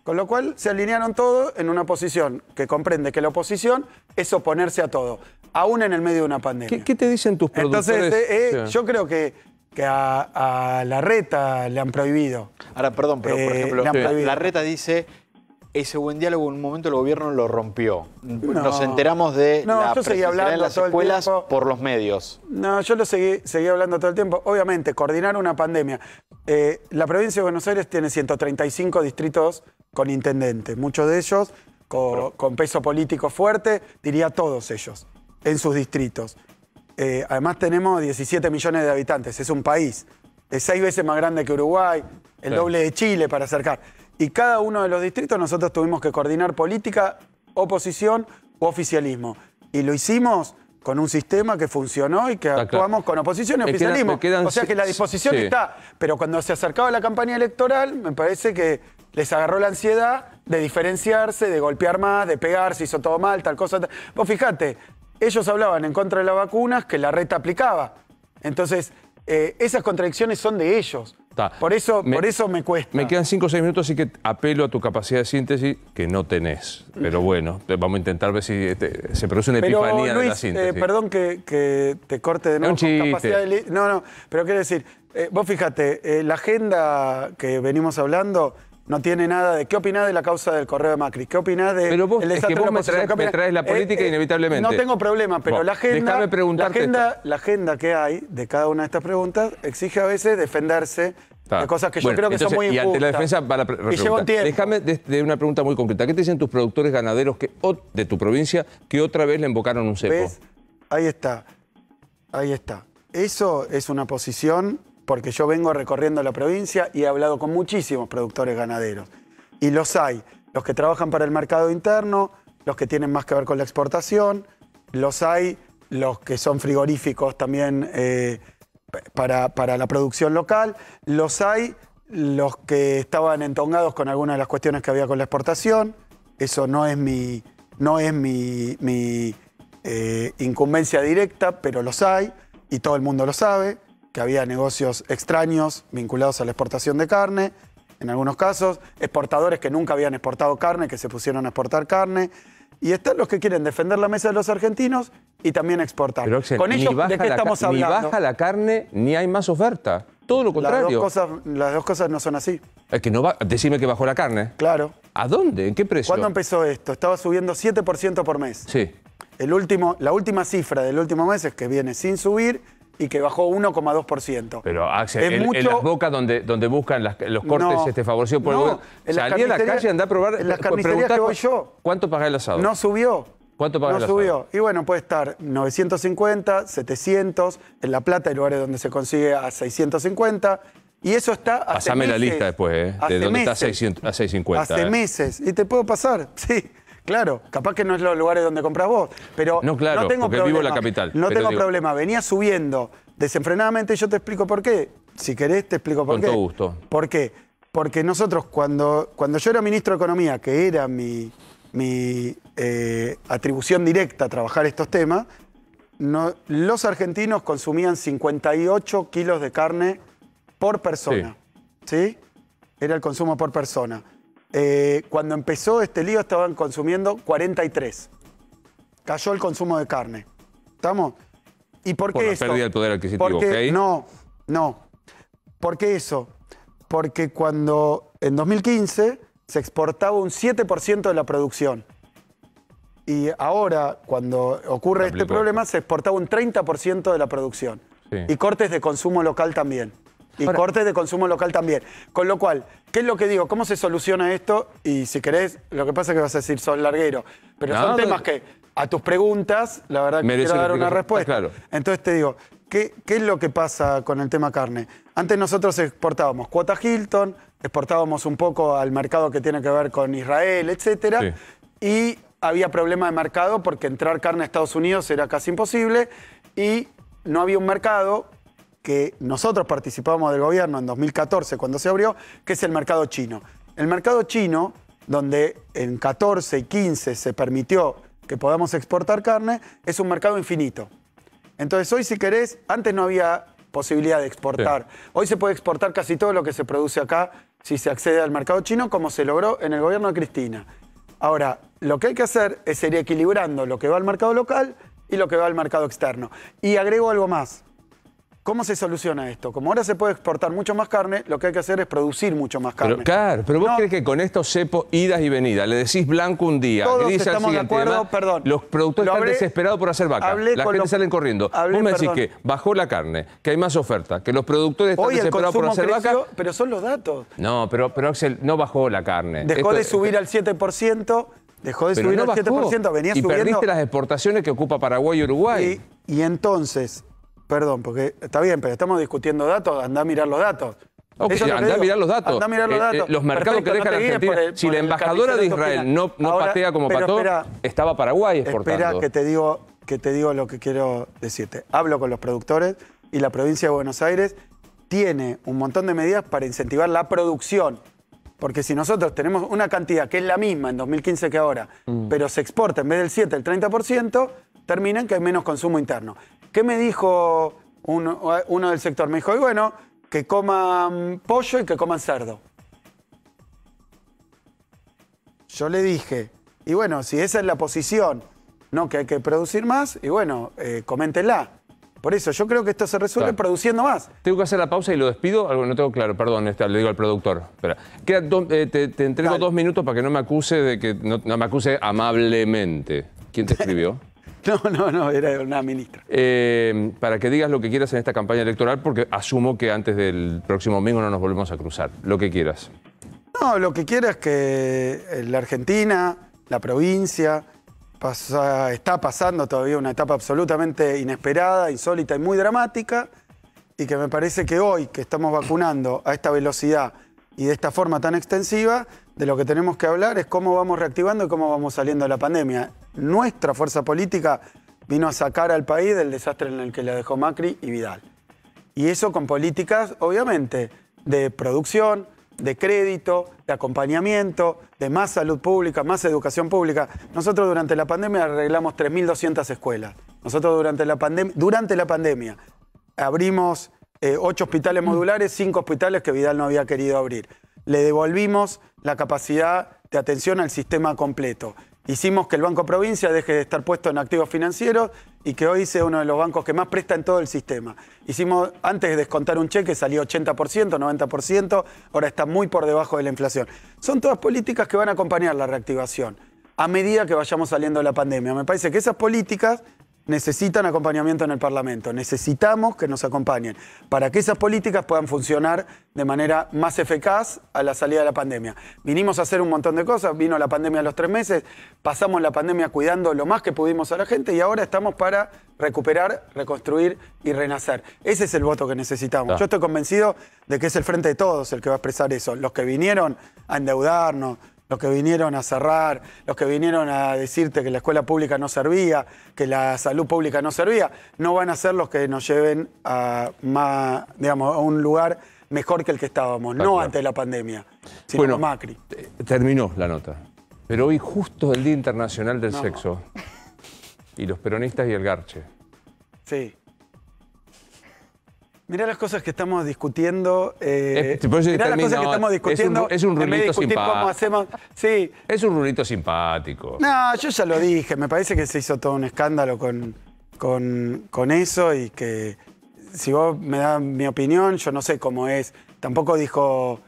Speaker 9: con lo cual se alinearon todos en una posición que comprende que la oposición es oponerse a todo, aún en el medio de una pandemia.
Speaker 1: ¿Qué te dicen tus productores?
Speaker 9: Entonces, yo creo que a Larreta le han prohibido.
Speaker 4: Ahora, perdón, pero por ejemplo, Larreta dice... Ese buen diálogo en un momento el gobierno lo rompió. Nos enteramos de la presencialidad en las escuelas por los medios.
Speaker 9: No, yo lo seguí hablando todo el tiempo. Obviamente, coordinar una pandemia. La provincia de Buenos Aires tiene 135 distritos con intendentes. Muchos de ellos con peso político fuerte, diría todos ellos, en sus distritos. Además tenemos 17 millones de habitantes. Es un país. Es 6 veces más grande que Uruguay, el doble de Chile para acercar. Y cada uno de los distritos nosotros tuvimos que coordinar política, oposición u oficialismo. Y lo hicimos con un sistema que funcionó y que actuamos con oposición y oficialismo. O sea que la disposición está. Pero cuando se acercaba la campaña electoral, me parece que les agarró la ansiedad de diferenciarse, de golpear más, de pegar, se hizo todo mal, tal cosa. Vos fijate, ellos hablaban en contra de las vacunas que Larreta aplicaba. Entonces, esas contradicciones son de ellos. Por eso me cuesta.
Speaker 1: Me quedan 5 o 6 minutos, así que apelo a tu capacidad de síntesis, que no tenés. Pero bueno, vamos a intentar ver si se produce una epifanía de la síntesis.
Speaker 9: Perdón que te corte de nuevo con capacidad de... No, pero quiero decir, vos fíjate, la agenda que venimos hablando no tiene nada de... ¿Qué opinás de la causa del correo de Macri? ¿Qué opinás de...
Speaker 1: Pero vos, es que vos me traes la política inevitablemente.
Speaker 9: No tengo problema, pero la agenda...
Speaker 1: Déjame preguntarte
Speaker 9: la agenda que hay de cada una de estas preguntas exige a veces defenderse de cosas que yo creo que son muy injustas.
Speaker 1: Y ante la defensa va la pregunta.
Speaker 9: Y lleva un tiempo.
Speaker 1: Déjame de una pregunta muy concreta. ¿Qué te dicen tus productores ganaderos de tu provincia que otra vez le invocaron un cepo?
Speaker 9: ¿Ves? Ahí está. Ahí está. Eso es una posición... porque yo vengo recorriendo la provincia y he hablado con muchísimos productores ganaderos. Y los hay, los que trabajan para el mercado interno, los que tienen más que ver con la exportación, los hay, los que son frigoríficos también para la producción local, los hay, los que estaban entongados con algunas de las cuestiones que había con la exportación. Eso no es mi incumbencia directa, pero los hay y todo el mundo lo sabe, que había negocios extraños vinculados a la exportación de carne, en algunos casos, exportadores que nunca habían exportado carne, que se pusieron a exportar carne, y están los que quieren defender la mesa de los argentinos y también exportar.
Speaker 1: Pero, Axel,
Speaker 9: con ellos, ¿de qué estamos hablando?
Speaker 1: Ni baja la carne, ni hay más oferta. Todo lo contrario.
Speaker 9: Las dos cosas no son así.
Speaker 1: Es que no va, decime que bajó la carne.
Speaker 9: Claro.
Speaker 1: ¿A dónde? ¿En qué precio?
Speaker 9: ¿Cuándo empezó esto? Estaba subiendo 7% por mes.
Speaker 1: Sí.
Speaker 9: La última cifra del último mes es que viene sin subir y que bajó 1,2%.
Speaker 1: Pero Axel, en las bocas donde buscan los cortes favorecidos por el gobierno, salí a la calle y andá a probar.
Speaker 9: En las carnicerías que voy yo.
Speaker 1: ¿Cuánto pagás el asado?
Speaker 9: No subió.
Speaker 1: ¿Cuánto pagás el asado?
Speaker 9: No subió. Y bueno, puede estar 950, 700, en La Plata hay lugares donde se consigue a 650. Y eso está hace
Speaker 1: Pasame
Speaker 9: meses.
Speaker 1: la lista después, de dónde está a 650.
Speaker 9: Hace meses. Y te puedo pasar, sí. Claro, capaz que no es los lugares donde compras vos, pero
Speaker 1: no, claro,
Speaker 9: no tengo
Speaker 1: porque
Speaker 9: problema.
Speaker 1: vivo en la capital.
Speaker 9: No tengo problema, venía subiendo desenfrenadamente y yo te explico por qué. Si querés te explico por qué.
Speaker 1: Con todo gusto.
Speaker 9: ¿Por qué? Porque nosotros cuando yo era ministro de Economía, que era mi atribución directa a trabajar estos temas, los argentinos consumían 58 kilos de carne por persona. ¿Sí? Era el consumo por persona. Cuando empezó este lío estaban consumiendo 43. Cayó el consumo de carne. ¿Estamos? ¿Y por qué eso?
Speaker 1: Por la pérdida del poder adquisitivo,
Speaker 9: porque,
Speaker 1: ¿ok?
Speaker 9: No. ¿Por qué eso? Porque cuando en 2015 se exportaba un 7% de la producción. Y ahora, cuando ocurre este problema, se exportaba un 30% de la producción. Sí. Y cortes de consumo local también. Y ahora, cortes de consumo local también. Con lo cual, ¿qué es lo que digo? ¿Cómo se soluciona esto? Y si querés, lo que pasa es que vas a decir, sos larguero. Pero son temas que a tus preguntas, la verdad que quiero dar una respuesta. Claro. Entonces te digo, ¿qué es lo que pasa con el tema carne? Antes nosotros exportábamos cuota Hilton, exportábamos un poco al mercado que tiene que ver con Israel, etcétera. Sí. Y había problema de mercado porque entrar carne a Estados Unidos era casi imposible y no había un mercado que nosotros participamos del gobierno en 2014 cuando se abrió, que es el mercado chino. El mercado chino, donde en 14 y 15 se permitió que podamos exportar carne, es un mercado infinito. Entonces hoy, si querés, antes no había posibilidad de exportar. Sí. Hoy se puede exportar casi todo lo que se produce acá si se accede al mercado chino, como se logró en el gobierno de Cristina. Ahora, lo que hay que hacer es ir equilibrando lo que va al mercado local y lo que va al mercado externo. Y agrego algo más. ¿Cómo se soluciona esto? Como ahora se puede exportar mucho más carne, lo que hay que hacer es producir mucho más carne.
Speaker 1: Pero vos crees que con estos cepos, idas y venidas, le decís blanco un día,
Speaker 9: todos
Speaker 1: gris
Speaker 9: estamos
Speaker 1: al siguiente,
Speaker 9: de acuerdo,
Speaker 1: además,
Speaker 9: perdón.
Speaker 1: Los productores están desesperados por hacer vaca. La gente salen corriendo. Vos me decís que bajó la carne, que hay más oferta, que los productores están desesperados por hacer vaca.
Speaker 9: Pero son los datos.
Speaker 1: No, pero Axel, no bajó la carne.
Speaker 9: Dejó de subir al 7%. Dejó de subir al 7%, venía subiendo.
Speaker 1: Y perdiste las exportaciones que ocupa Paraguay y Uruguay.
Speaker 9: Y entonces, perdón, porque está bien, pero estamos discutiendo datos, andá a mirar los datos.
Speaker 1: Okay, andá a mirar los datos.
Speaker 9: Andá a mirar los datos.
Speaker 1: Los mercados que deja la Argentina. Si la embajadora de Israel no patea como pató, estaba Paraguay exportando.
Speaker 9: Espera que te digo lo que quiero decirte. Hablo con los productores y la provincia de Buenos Aires tiene un montón de medidas para incentivar la producción. Porque si nosotros tenemos una cantidad que es la misma en 2015 que ahora, pero se exporta en vez del 7, el 30%, termina en que hay menos consumo interno. ¿Qué me dijo uno del sector? Me dijo, y bueno, que coman pollo y que coman cerdo. Yo le dije, y bueno, si esa es la posición, no que hay que producir más, y bueno, coméntenla. Por eso, yo creo que esto se resuelve produciendo más.
Speaker 1: Tengo que hacer la pausa y lo despido. Algo no tengo claro, perdón, le digo al productor. Espera. Te entrego 2 minutos para que no me acuse de que. No me acuse amablemente. ¿Quién te escribió?
Speaker 9: No, era una ministra.
Speaker 1: Para que digas lo que quieras en esta campaña electoral, porque asumo que antes del próximo domingo no nos volvemos a cruzar. Lo que quieras.
Speaker 9: No, lo que quiero es que la Argentina, la provincia, está pasando todavía una etapa absolutamente inesperada, insólita y muy dramática, y que me parece que hoy, que estamos vacunando a esta velocidad y de esta forma tan extensiva, de lo que tenemos que hablar es cómo vamos reactivando y cómo vamos saliendo de la pandemia. Nuestra fuerza política vino a sacar al país del desastre en el que la dejó Macri y Vidal. Y eso con políticas, obviamente, de producción, de crédito, de acompañamiento, de más salud pública, más educación pública. Nosotros durante la pandemia arreglamos 3.200 escuelas. Nosotros durante la pandemia abrimos 8 hospitales modulares, 5 hospitales que Vidal no había querido abrir. Le devolvimos la capacidad de atención al sistema completo. Hicimos que el Banco Provincia deje de estar puesto en activos financieros y que hoy sea uno de los bancos que más presta en todo el sistema. Hicimos, antes de descontar un cheque, salió 80%, 90%, ahora está muy por debajo de la inflación. Son todas políticas que van a acompañar la reactivación a medida que vayamos saliendo de la pandemia. Me parece que esas políticas necesitan acompañamiento en el Parlamento. Necesitamos que nos acompañen para que esas políticas puedan funcionar de manera más eficaz a la salida de la pandemia. Vinimos a hacer un montón de cosas, vino la pandemia a los 3 meses, pasamos la pandemia cuidando lo más que pudimos a la gente y ahora estamos para recuperar, reconstruir y renacer. Ese es el voto que necesitamos. Yo estoy convencido de que es el Frente de Todos el que va a expresar eso. Los que vinieron a endeudarnos, los que vinieron a cerrar, los que vinieron a decirte que la escuela pública no servía, que la salud pública no servía, no van a ser los que nos lleven a, digamos, a un lugar mejor que el que estábamos, no antes de la pandemia, sino
Speaker 1: bueno,
Speaker 9: con Macri.
Speaker 1: Terminó la nota, pero hoy justo el Día Internacional del Sexo y los peronistas y el garche.
Speaker 9: Sí. Mirá las cosas que estamos discutiendo.
Speaker 1: Mirá las cosas que estamos discutiendo. Es un rulito simpático.
Speaker 9: Sí.
Speaker 1: Es un rulito simpático.
Speaker 9: No, yo ya lo dije. Me parece que se hizo todo un escándalo con eso y que si vos me das mi opinión, yo no sé cómo es. Tampoco dijo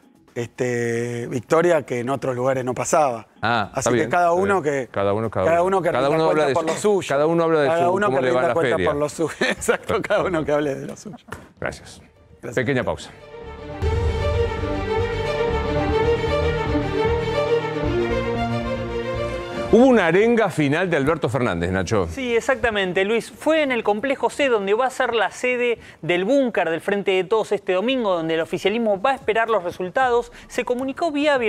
Speaker 9: Victoria que en otros lugares no pasaba. Así que cada uno que rinda cuenta por lo suyo.
Speaker 1: Cada uno habla de cómo le va a la feria.
Speaker 9: Por lo suyo. Exacto, cada uno que hable de lo suyo.
Speaker 1: Gracias. Pequeña pausa. Hubo una arenga final de Alberto Fernández, Nacho.
Speaker 2: Sí, exactamente, Luis. Fue en el Complejo C, donde va a ser la sede del búnker del Frente de Todos este domingo, donde el oficialismo va a esperar los resultados. Se comunicó vía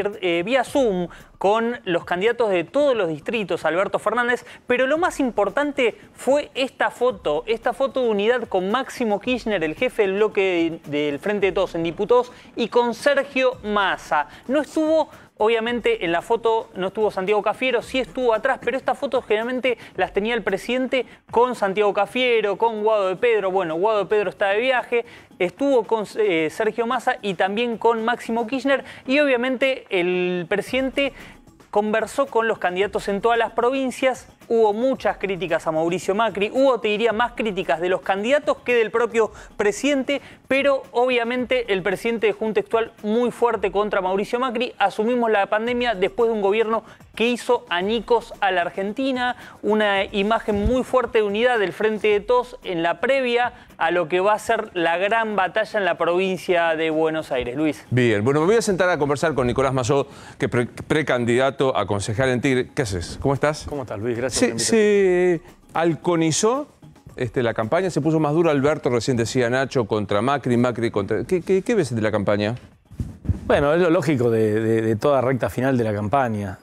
Speaker 2: Zoom con los candidatos de todos los distritos, Alberto Fernández, pero lo más importante fue esta foto de unidad con Máximo Kirchner, el jefe del bloque del Frente de Todos en diputados, y con Sergio Massa. No estuvo... Obviamente en la foto no estuvo Santiago Cafiero, sí estuvo atrás, pero estas fotos generalmente las tenía el presidente con Santiago Cafiero, con Guado de Pedro. Bueno, Guado de Pedro está de viaje, estuvo con Sergio Massa y también con Máximo Kirchner. Y obviamente el presidente conversó con los candidatos en todas las provincias. Hubo muchas críticas a Mauricio Macri, hubo, te diría, más críticas de los candidatos que del propio presidente, pero obviamente el presidente dejó un textual muy fuerte contra Mauricio Macri. Asumimos la pandemia después de un gobierno que hizo añicos a la Argentina, una imagen muy fuerte de unidad del Frente de Todos en la previa a lo que va a ser la gran batalla en la provincia de Buenos Aires. Luis.
Speaker 1: Bien, bueno, me voy a sentar a conversar con Nicolás Massó, que es precandidato a concejal en Tigre. ¿Qué haces? ¿Cómo estás?
Speaker 10: ¿Cómo estás, Luis? Gracias.
Speaker 1: Se halconizó la campaña, se puso más duro. Alberto, recién decía Nacho, contra Macri, Macri contra... ¿Qué ves de la campaña?
Speaker 10: Bueno, es lo lógico de toda recta final de la campaña.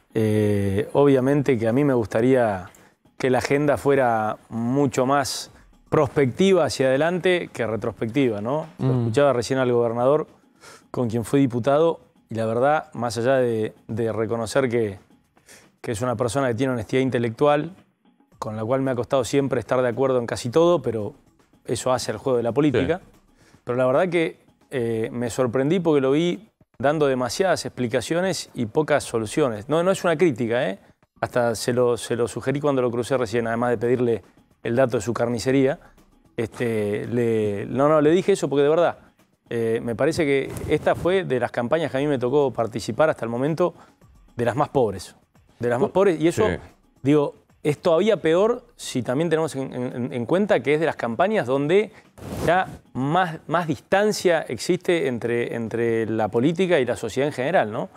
Speaker 10: Obviamente que a mí me gustaría que la agenda fuera mucho más prospectiva hacia adelante que retrospectiva, ¿no? Lo escuchaba recién al gobernador, con quien fui diputado, y la verdad, más allá de reconocer que es una persona que tiene honestidad intelectual, con la cual me ha costado siempre estar de acuerdo en casi todo, pero eso hace el juego de la política. Sí. Pero la verdad que me sorprendí porque lo vi dando demasiadas explicaciones y pocas soluciones. No es una crítica, ¿eh? Hasta se lo sugerí cuando lo crucé recién, además de pedirle el dato de su carnicería. Le dije eso porque de verdad, me parece que esta fue de las campañas que a mí me tocó participar hasta el momento, de las más pobres. De las más pobres, y eso, digo, es todavía peor si también tenemos en cuenta que es de las campañas donde ya más distancia existe entre la política y la sociedad en general, ¿no?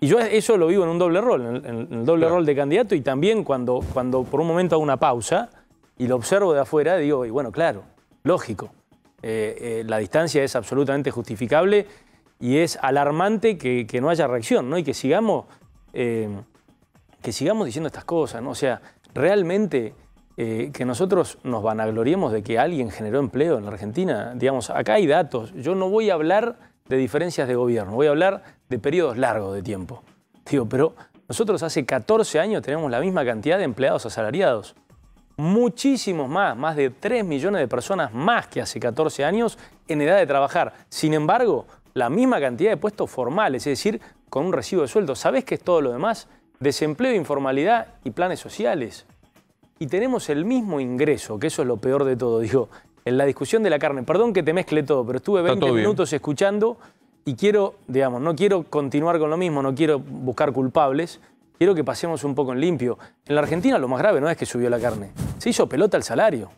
Speaker 10: Y yo eso lo vivo en un doble rol, en el doble rol de candidato, y también cuando por un momento hago una pausa y lo observo de afuera, digo, y bueno, claro, lógico, la distancia es absolutamente justificable y es alarmante que no haya reacción, ¿no? Y que sigamos diciendo estas cosas, ¿no? O sea, realmente que nosotros nos vanagloriemos de que alguien generó empleo en la Argentina, digamos, acá hay datos. Yo no voy a hablar de diferencias de gobierno, voy a hablar de periodos largos de tiempo. Digo, pero nosotros hace 14 años tenemos la misma cantidad de empleados asalariados. Muchísimos más de 3 millones de personas más que hace 14 años en edad de trabajar. Sin embargo, la misma cantidad de puestos formales, es decir, con un recibo de sueldo. ¿Sabés qué es todo lo demás? Desempleo, informalidad y planes sociales. Y tenemos el mismo ingreso, que eso es lo peor de todo. Digo, en la discusión de la carne, perdón que te mezcle todo, pero estuve 20 minutos escuchando y quiero, digamos, no quiero continuar con lo mismo, no quiero buscar culpables, quiero que pasemos un poco en limpio. En la Argentina lo más grave no es que subió la carne, se hizo pelota el salario.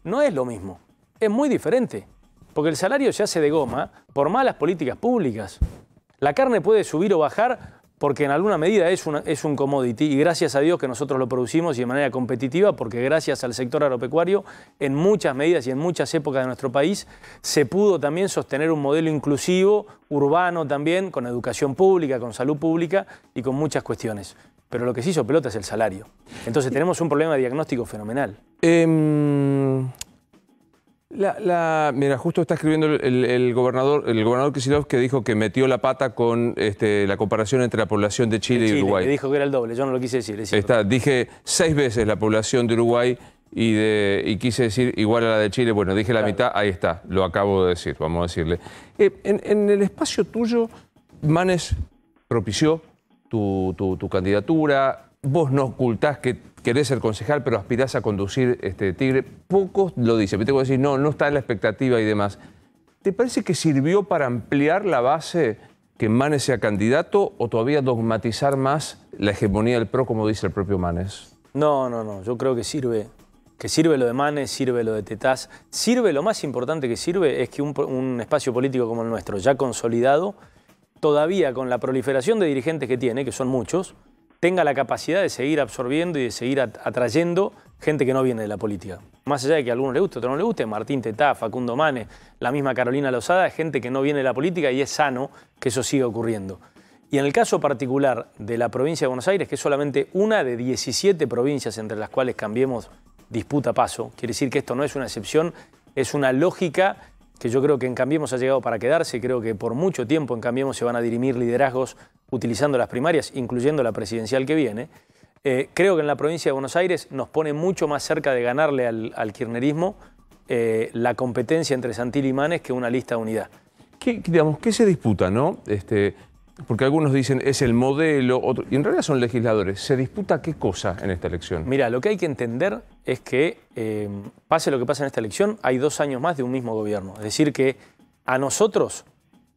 Speaker 10: No es lo mismo, es muy diferente. Porque el salario se hace de goma por malas políticas públicas. La carne puede subir o bajar porque en alguna medida es un commodity y gracias a Dios que nosotros lo producimos y de manera competitiva, porque gracias al sector agropecuario en muchas medidas y en muchas épocas de nuestro país se pudo también sostener un modelo inclusivo, urbano también, con educación pública, con salud pública y con muchas cuestiones. Pero lo que se hizo pelota es el salario. Entonces tenemos un problema de diagnóstico fenomenal.
Speaker 1: Mira, justo está escribiendo el gobernador Kicillof, que dijo que metió la pata con la comparación entre la población de Chile y Uruguay.
Speaker 10: Que dijo que era el doble, yo no lo quise decir.
Speaker 1: Dije 6 veces la población de Uruguay y quise decir igual a la de Chile. Bueno, dije la mitad, ahí está, lo acabo de decir, vamos a decirle. En el espacio tuyo, Manes propició tu candidatura. Vos no ocultás que querés ser concejal, pero aspirás a conducir Tigre. Pocos lo dicen. Me tengo que decir, no está en la expectativa y demás. ¿Te parece que sirvió para ampliar la base que Manes sea candidato o todavía dogmatizar más la hegemonía del PRO, como dice el propio Manes?
Speaker 10: No. Yo creo que sirve. Que sirve lo de Manes, sirve lo de Tetaz. Sirve, lo más importante que sirve es que un espacio político como el nuestro, ya consolidado, todavía con la proliferación de dirigentes que tiene, que son muchos, tenga la capacidad de seguir absorbiendo y de seguir atrayendo gente que no viene de la política. Más allá de que a algunos les guste, a otros no les guste, Martín Tetaz, Facundo Manes, la misma Carolina Lozada, es gente que no viene de la política y es sano que eso siga ocurriendo. Y en el caso particular de la provincia de Buenos Aires, que es solamente una de 17 provincias entre las cuales Cambiemos disputa paso, quiere decir que esto no es una excepción, es una lógica que yo creo que en Cambiemos ha llegado para quedarse. Creo que por mucho tiempo en Cambiemos se van a dirimir liderazgos utilizando las primarias, incluyendo la presidencial que viene. Creo que en la provincia de Buenos Aires nos pone mucho más cerca de ganarle al kirchnerismo la competencia entre Santilli y Manes que una lista de unidad.
Speaker 1: ¿Qué se disputa, no? Porque algunos dicen es el modelo, y en realidad son legisladores. ¿Se disputa qué cosa en esta elección?
Speaker 10: Mira, lo que hay que entender es que, pase lo que pase en esta elección, hay 2 años más de un mismo gobierno. Es decir, que a nosotros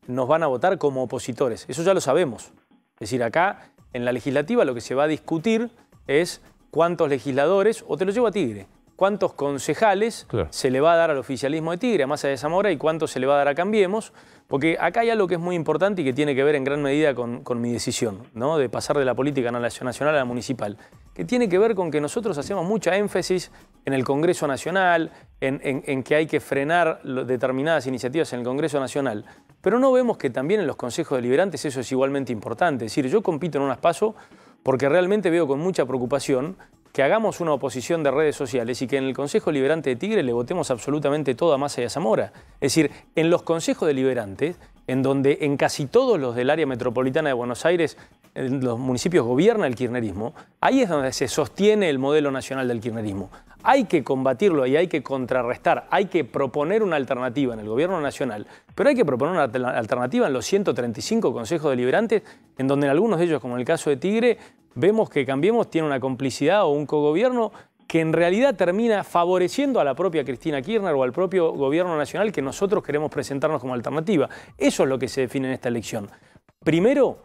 Speaker 10: nos van a votar como opositores. Eso ya lo sabemos. Es decir, acá en la legislativa lo que se va a discutir es cuántos legisladores, o te lo llevo a Tigre, cuántos concejales se le va a dar al oficialismo de Tigre, a Massa de Zamora, y cuántos se le va a dar a Cambiemos, porque acá hay algo que es muy importante y que tiene que ver en gran medida con mi decisión, ¿no? De pasar de la política nacional a la municipal, que tiene que ver con que nosotros hacemos mucha énfasis en el Congreso Nacional, en que hay que frenar determinadas iniciativas en el Congreso Nacional, pero no vemos que también en los consejos deliberantes eso es igualmente importante. Es decir, yo compito en unas PASO porque realmente veo con mucha preocupación que hagamos una oposición de redes sociales y que en el Consejo Deliberante de Tigre le votemos absolutamente todo a Massa y a Zamora. Es decir, en los consejos deliberantes, en donde en casi todos los del área metropolitana de Buenos Aires, en los municipios gobierna el kirchnerismo, ahí es donde se sostiene el modelo nacional del kirchnerismo. Hay que combatirlo y hay que contrarrestar, hay que proponer una alternativa en el gobierno nacional, pero hay que proponer una alternativa en los 135 consejos deliberantes, en donde en algunos de ellos, como en el caso de Tigre, vemos que Cambiemos tiene una complicidad o un cogobierno que en realidad termina favoreciendo a la propia Cristina Kirchner o al propio gobierno nacional que nosotros queremos presentarnos como alternativa. Eso es lo que se define en esta elección. Primero,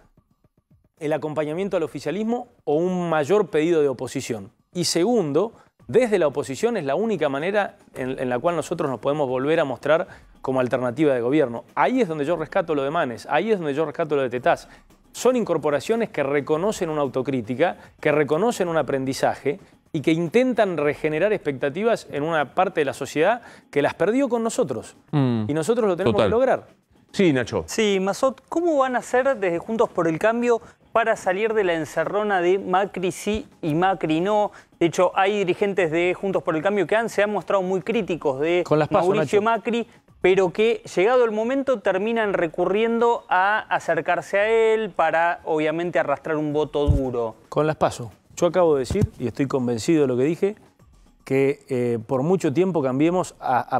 Speaker 10: el acompañamiento al oficialismo o un mayor pedido de oposición. Y segundo, desde la oposición es la única manera en la cual nosotros nos podemos volver a mostrar como alternativa de gobierno. Ahí es donde yo rescato lo de Manes, ahí es donde yo rescato lo de Tetaz. Son incorporaciones que reconocen una autocrítica, que reconocen un aprendizaje y que intentan regenerar expectativas en una parte de la sociedad que las perdió con nosotros. Y nosotros lo tenemos que lograr.
Speaker 1: Sí, Nacho.
Speaker 2: Sí, Mazot, ¿cómo van a hacer desde Juntos por el Cambio para salir de la encerrona de Macri sí y Macri no? De hecho, hay dirigentes de Juntos por el Cambio que se han mostrado muy críticos de Mauricio Macri, pero que llegado el momento terminan recurriendo a acercarse a él para, obviamente, arrastrar un voto duro.
Speaker 10: Con las PASO. Yo acabo de decir, y estoy convencido de lo que dije, que por mucho tiempo Cambiemos,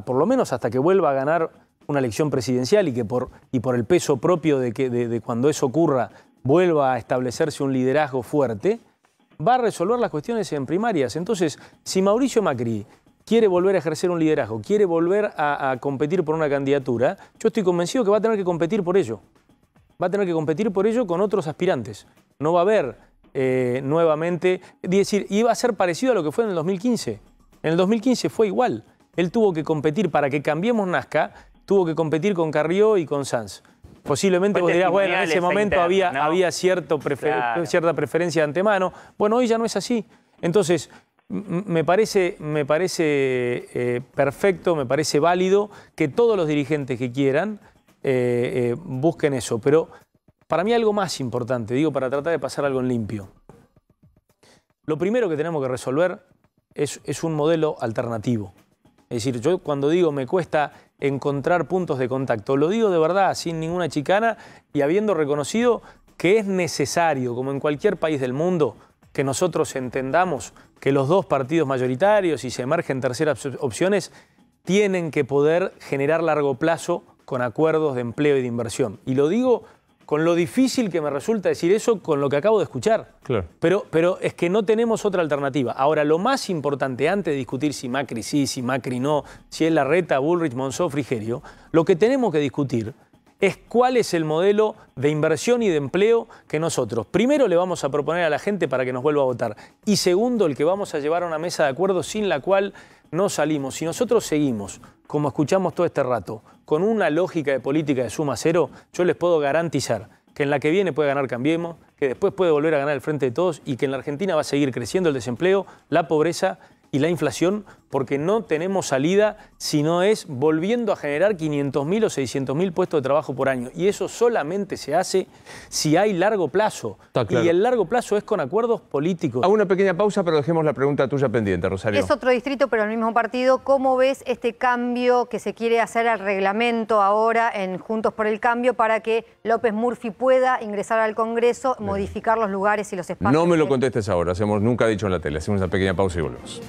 Speaker 10: por lo menos hasta que vuelva a ganar una elección presidencial y por el peso propio de cuando eso ocurra vuelva a establecerse un liderazgo fuerte, va a resolver las cuestiones en primarias. Entonces, si Mauricio Macri quiere volver a ejercer un liderazgo, quiere volver a competir por una candidatura, yo estoy convencido que va a tener que competir por ello. Va a tener que competir por ello con otros aspirantes. No va a haber nuevamente, es decir, iba a ser parecido a lo que fue en el 2015. En el 2015 fue igual. Él tuvo que competir para que Cambiemos nazca, tuvo que competir con Carrió y con Sanz. Posiblemente vos dirás, bueno, en ese momento había cierta preferencia de antemano. Bueno, hoy ya no es así. Entonces, me parece perfecto, me parece válido que todos los dirigentes que quieran busquen eso. Pero para mí algo más importante, digo, para tratar de pasar algo en limpio. Lo primero que tenemos que resolver es un modelo alternativo. Es decir, yo cuando digo me cuesta encontrar puntos de contacto, lo digo de verdad, sin ninguna chicana y habiendo reconocido que es necesario, como en cualquier país del mundo, que nosotros entendamos que los dos partidos mayoritarios y se emergen terceras opciones tienen que poder generar largo plazo con acuerdos de empleo y de inversión. Y lo digo con lo difícil que me resulta decir eso con lo que acabo de escuchar.
Speaker 1: Claro.
Speaker 10: Pero es que no tenemos otra alternativa. Ahora, lo más importante, antes de discutir si Macri sí, si Macri no, si es Larreta, Bullrich, Monzó, Frigerio, lo que tenemos que discutir es cuál es el modelo de inversión y de empleo que nosotros, primero, le vamos a proponer a la gente para que nos vuelva a votar. Y segundo, el que vamos a llevar a una mesa de acuerdo sin la cual no salimos. Si nosotros seguimos, como escuchamos todo este rato, con una lógica de política de suma cero, yo les puedo garantizar que en la que viene puede ganar Cambiemos, que después puede volver a ganar el Frente de Todos y que en la Argentina va a seguir creciendo el desempleo, la pobreza y la inflación, porque no tenemos salida si no es volviendo a generar 500.000 o 600.000 puestos de trabajo por año. Y eso solamente se hace si hay largo plazo. Claro. Y el largo plazo es con acuerdos políticos.
Speaker 1: Hago una pequeña pausa, pero dejemos la pregunta tuya pendiente, Rosario.
Speaker 3: Es otro distrito, pero el mismo partido. ¿Cómo ves este cambio que se quiere hacer al reglamento ahora en Juntos por el Cambio para que López Murphy pueda ingresar al Congreso, modificar los lugares y los espacios?
Speaker 1: No me lo contestes ahora, nunca he dicho en la tele. Hacemos una pequeña pausa y volvemos.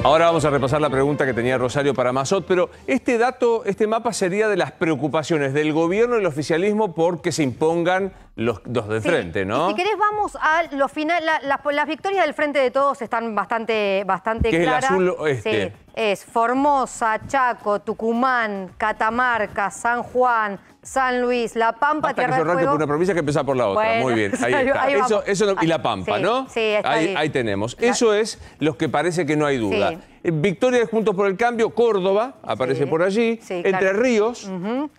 Speaker 1: Ahora vamos a repasar la pregunta que tenía Rosario para Mazot, pero este mapa sería de las preocupaciones del gobierno y el oficialismo porque se impongan los dos de frente, ¿no?
Speaker 3: Y si querés vamos a lo final. Las victorias del Frente de Todos están bastante claras.
Speaker 1: ¿Qué es el azul oeste?
Speaker 3: Sí, es Formosa, Chaco, Tucumán, Catamarca, San Juan, San Luis, La Pampa,
Speaker 1: Basta
Speaker 3: Tierra
Speaker 1: que
Speaker 3: del Fuego.
Speaker 1: por una provincia que empezar por la otra.
Speaker 3: Bueno,
Speaker 1: muy bien, ahí está. Eso, y La Pampa,
Speaker 3: sí,
Speaker 1: ¿no?
Speaker 3: Sí, está
Speaker 1: ahí tenemos. Eso es los que parece que no hay duda.
Speaker 3: Sí.
Speaker 1: Victoria de Juntos por el Cambio, Córdoba, aparece por allí.
Speaker 3: Sí,
Speaker 1: Entre
Speaker 3: claro.
Speaker 1: Ríos.
Speaker 3: No,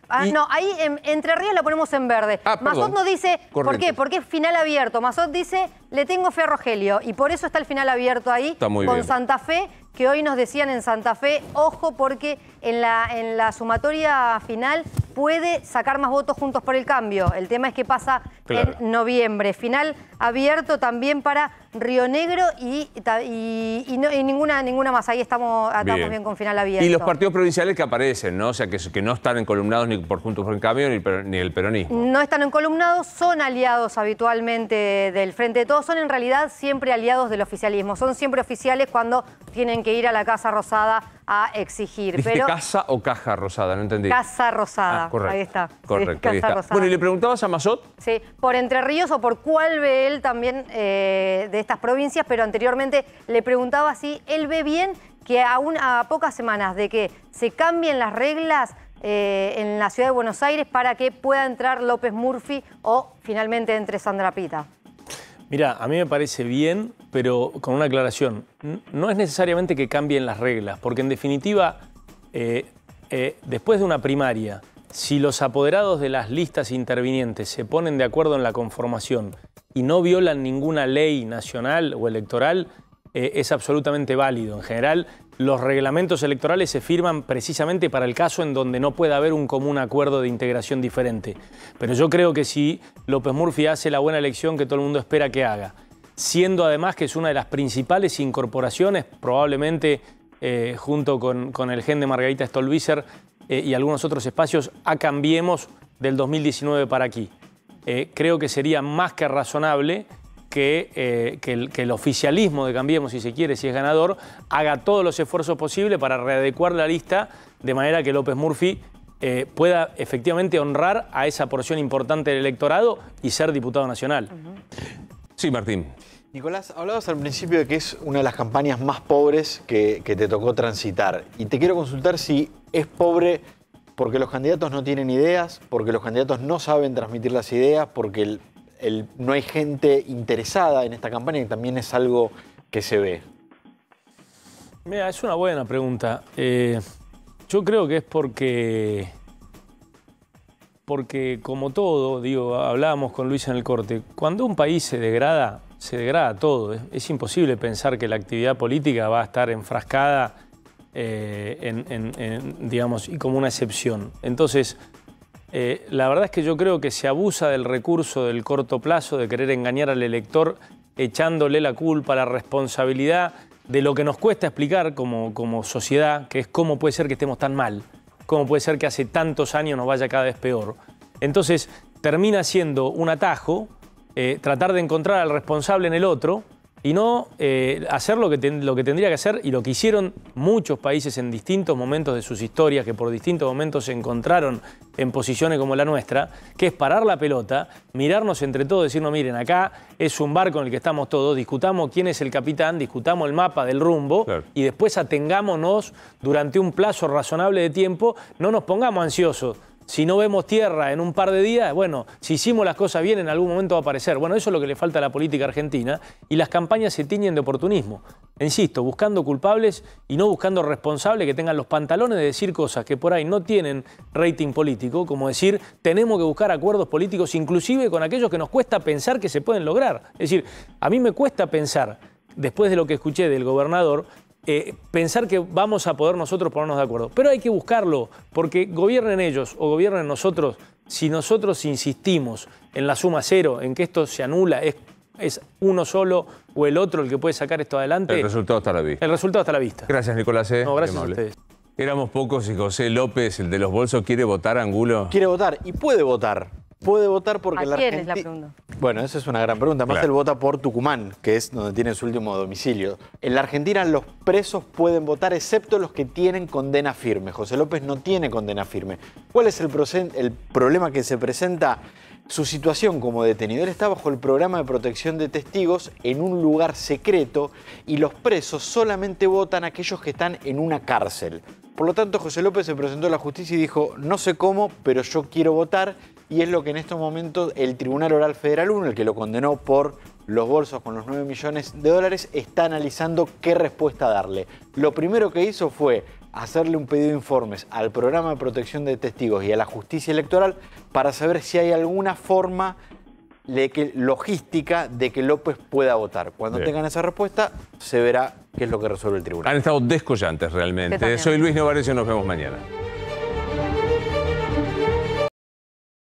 Speaker 3: ahí Entre Ríos la ponemos en verde. Mazot nos dice, ¿por qué? Porque es final abierto. Mazot dice, le tengo fe a Rogelio. Y por eso está el final abierto ahí.
Speaker 1: Está muy
Speaker 3: con
Speaker 1: bien.
Speaker 3: Santa Fe, que hoy nos decían en Santa Fe, ojo, porque en la sumatoria final puede sacar más votos Juntos por el Cambio. El tema es que pasa en noviembre. Final abierto también para Río Negro y ninguna más. Ahí estamos bien con final abierto.
Speaker 1: Y los partidos provinciales que aparecen, ¿no? O sea, que no están encolumnados ni por Juntos por el Cambio ni el peronismo.
Speaker 3: No están encolumnados, son aliados habitualmente del Frente de Todos. Son en realidad siempre aliados del oficialismo. Son siempre oficiales cuando tienen que ir a la Casa Rosada a exigir.
Speaker 1: ¿Dijiste
Speaker 3: pero
Speaker 1: casa o caja rosada? No entendí.
Speaker 3: Casa Rosada.
Speaker 1: Correcto.
Speaker 3: Ahí está.
Speaker 1: Correcto,
Speaker 3: Sí,
Speaker 1: ahí
Speaker 3: Casa
Speaker 1: está.
Speaker 3: Rosada.
Speaker 1: Bueno, ¿y le preguntabas a Mazot?
Speaker 3: Sí, por Entre Ríos o por cuál ve él también de estas provincias, pero anteriormente le preguntaba si él ve bien que aún a pocas semanas de que se cambien las reglas en la ciudad de Buenos Aires para que pueda entrar López Murphy o finalmente entre Sandra Pita.
Speaker 10: Mira, a mí me parece bien, pero con una aclaración. No es necesariamente que cambien las reglas, porque en definitiva, después de una primaria, si los apoderados de las listas intervinientes se ponen de acuerdo en la conformación y no violan ninguna ley nacional o electoral, es absolutamente válido. En general, los reglamentos electorales se firman precisamente para el caso en donde no pueda haber un común acuerdo de integración diferente. Pero yo creo que si López Murphy hace la buena elección que todo el mundo espera que haga, siendo además que es una de las principales incorporaciones, probablemente junto con el gen de Margarita Stolbizer y algunos otros espacios, a Cambiemos del 2019 para aquí. Creo que sería más que razonable que el oficialismo de Cambiemos, si se quiere, si es ganador, haga todos los esfuerzos posibles para readecuar la lista de manera que López Murphy pueda efectivamente honrar a esa porción importante del electorado y ser diputado nacional.
Speaker 1: Sí, Martín.
Speaker 4: Nicolás, hablabas al principio de que es una de las campañas más pobres que te tocó transitar. Y te quiero consultar si es pobre porque los candidatos no tienen ideas, porque los candidatos no saben transmitir las ideas, porque no hay gente interesada en esta campaña, que también es algo que se ve?
Speaker 10: Mira, es una buena pregunta. Yo creo que es porque como todo, digo, hablábamos con Luis en el corte, cuando un país se degrada todo. Es imposible pensar que la actividad política va a estar enfrascada digamos, y como una excepción. Entonces, la verdad es que yo creo que se abusa del recurso del corto plazo, de querer engañar al elector, echándole la culpa, la responsabilidad de lo que nos cuesta explicar como sociedad, que es cómo puede ser que estemos tan mal, cómo puede ser que hace tantos años nos vaya cada vez peor. Entonces, termina siendo un atajo, tratar de encontrar al responsable en el otro y no hacer lo que tendría que hacer y lo que hicieron muchos países en distintos momentos de sus historias, que por distintos momentos se encontraron en posiciones como la nuestra, que es parar la pelota, mirarnos entre todos, decirnos, miren, acá es un barco en el que estamos todos, discutamos quién es el capitán, discutamos el mapa del rumbo, claro, y después atengámonos durante un plazo razonable de tiempo, no nos pongamos ansiosos. Si no vemos tierra en un par de días, bueno, si hicimos las cosas bien, en algún momento va a aparecer. Bueno, eso es lo que le falta a la política argentina y las campañas se tiñen de oportunismo. Insisto, buscando culpables y no buscando responsables que tengan los pantalones de decir cosas que por ahí no tienen rating político, como decir, tenemos que buscar acuerdos políticos inclusive con aquellos que nos cuesta pensar que se pueden lograr. Es decir, a mí me cuesta pensar, después de lo que escuché del gobernador, pensar que vamos a poder nosotros ponernos de acuerdo. Pero hay que buscarlo, porque gobiernen ellos o gobiernen nosotros, si nosotros insistimos en la suma cero, en que esto se anula, es uno solo o el otro el que puede sacar esto adelante.
Speaker 1: El resultado está a la vista.
Speaker 10: El resultado está a la vista.
Speaker 1: Gracias, Nicolás.
Speaker 10: No, gracias a ustedes.
Speaker 1: Éramos pocos y José López, el de los bolsos, ¿quiere votar, Angulo?
Speaker 4: Quiere votar y puede votar. Puede votar porque
Speaker 3: ¿A quién es la pregunta?
Speaker 4: Bueno, esa es una gran pregunta. Más, claro, él vota por Tucumán, que es donde tiene su último domicilio. En la Argentina los presos pueden votar excepto los que tienen condena firme. José López no tiene condena firme. ¿Cuál es el problema que se presenta? Su situación como detenido. Él está bajo el programa de protección de testigos en un lugar secreto y los presos solamente votan aquellos que están en una cárcel. Por lo tanto, José López se presentó a la justicia y dijo, no sé cómo, pero yo quiero votar. Y es lo que en estos momentos el Tribunal Oral Federal 1, el que lo condenó por los bolsos con los 9 millones de dólares, está analizando qué respuesta darle. Lo primero que hizo fue hacerle un pedido de informes al programa de protección de testigos y a la justicia electoral para saber si hay alguna forma logística de que López pueda votar. Cuando tengan esa respuesta, se verá qué es lo que resuelve el tribunal.
Speaker 1: Han estado descollantes realmente. Soy Luis Novarecio, nos vemos mañana.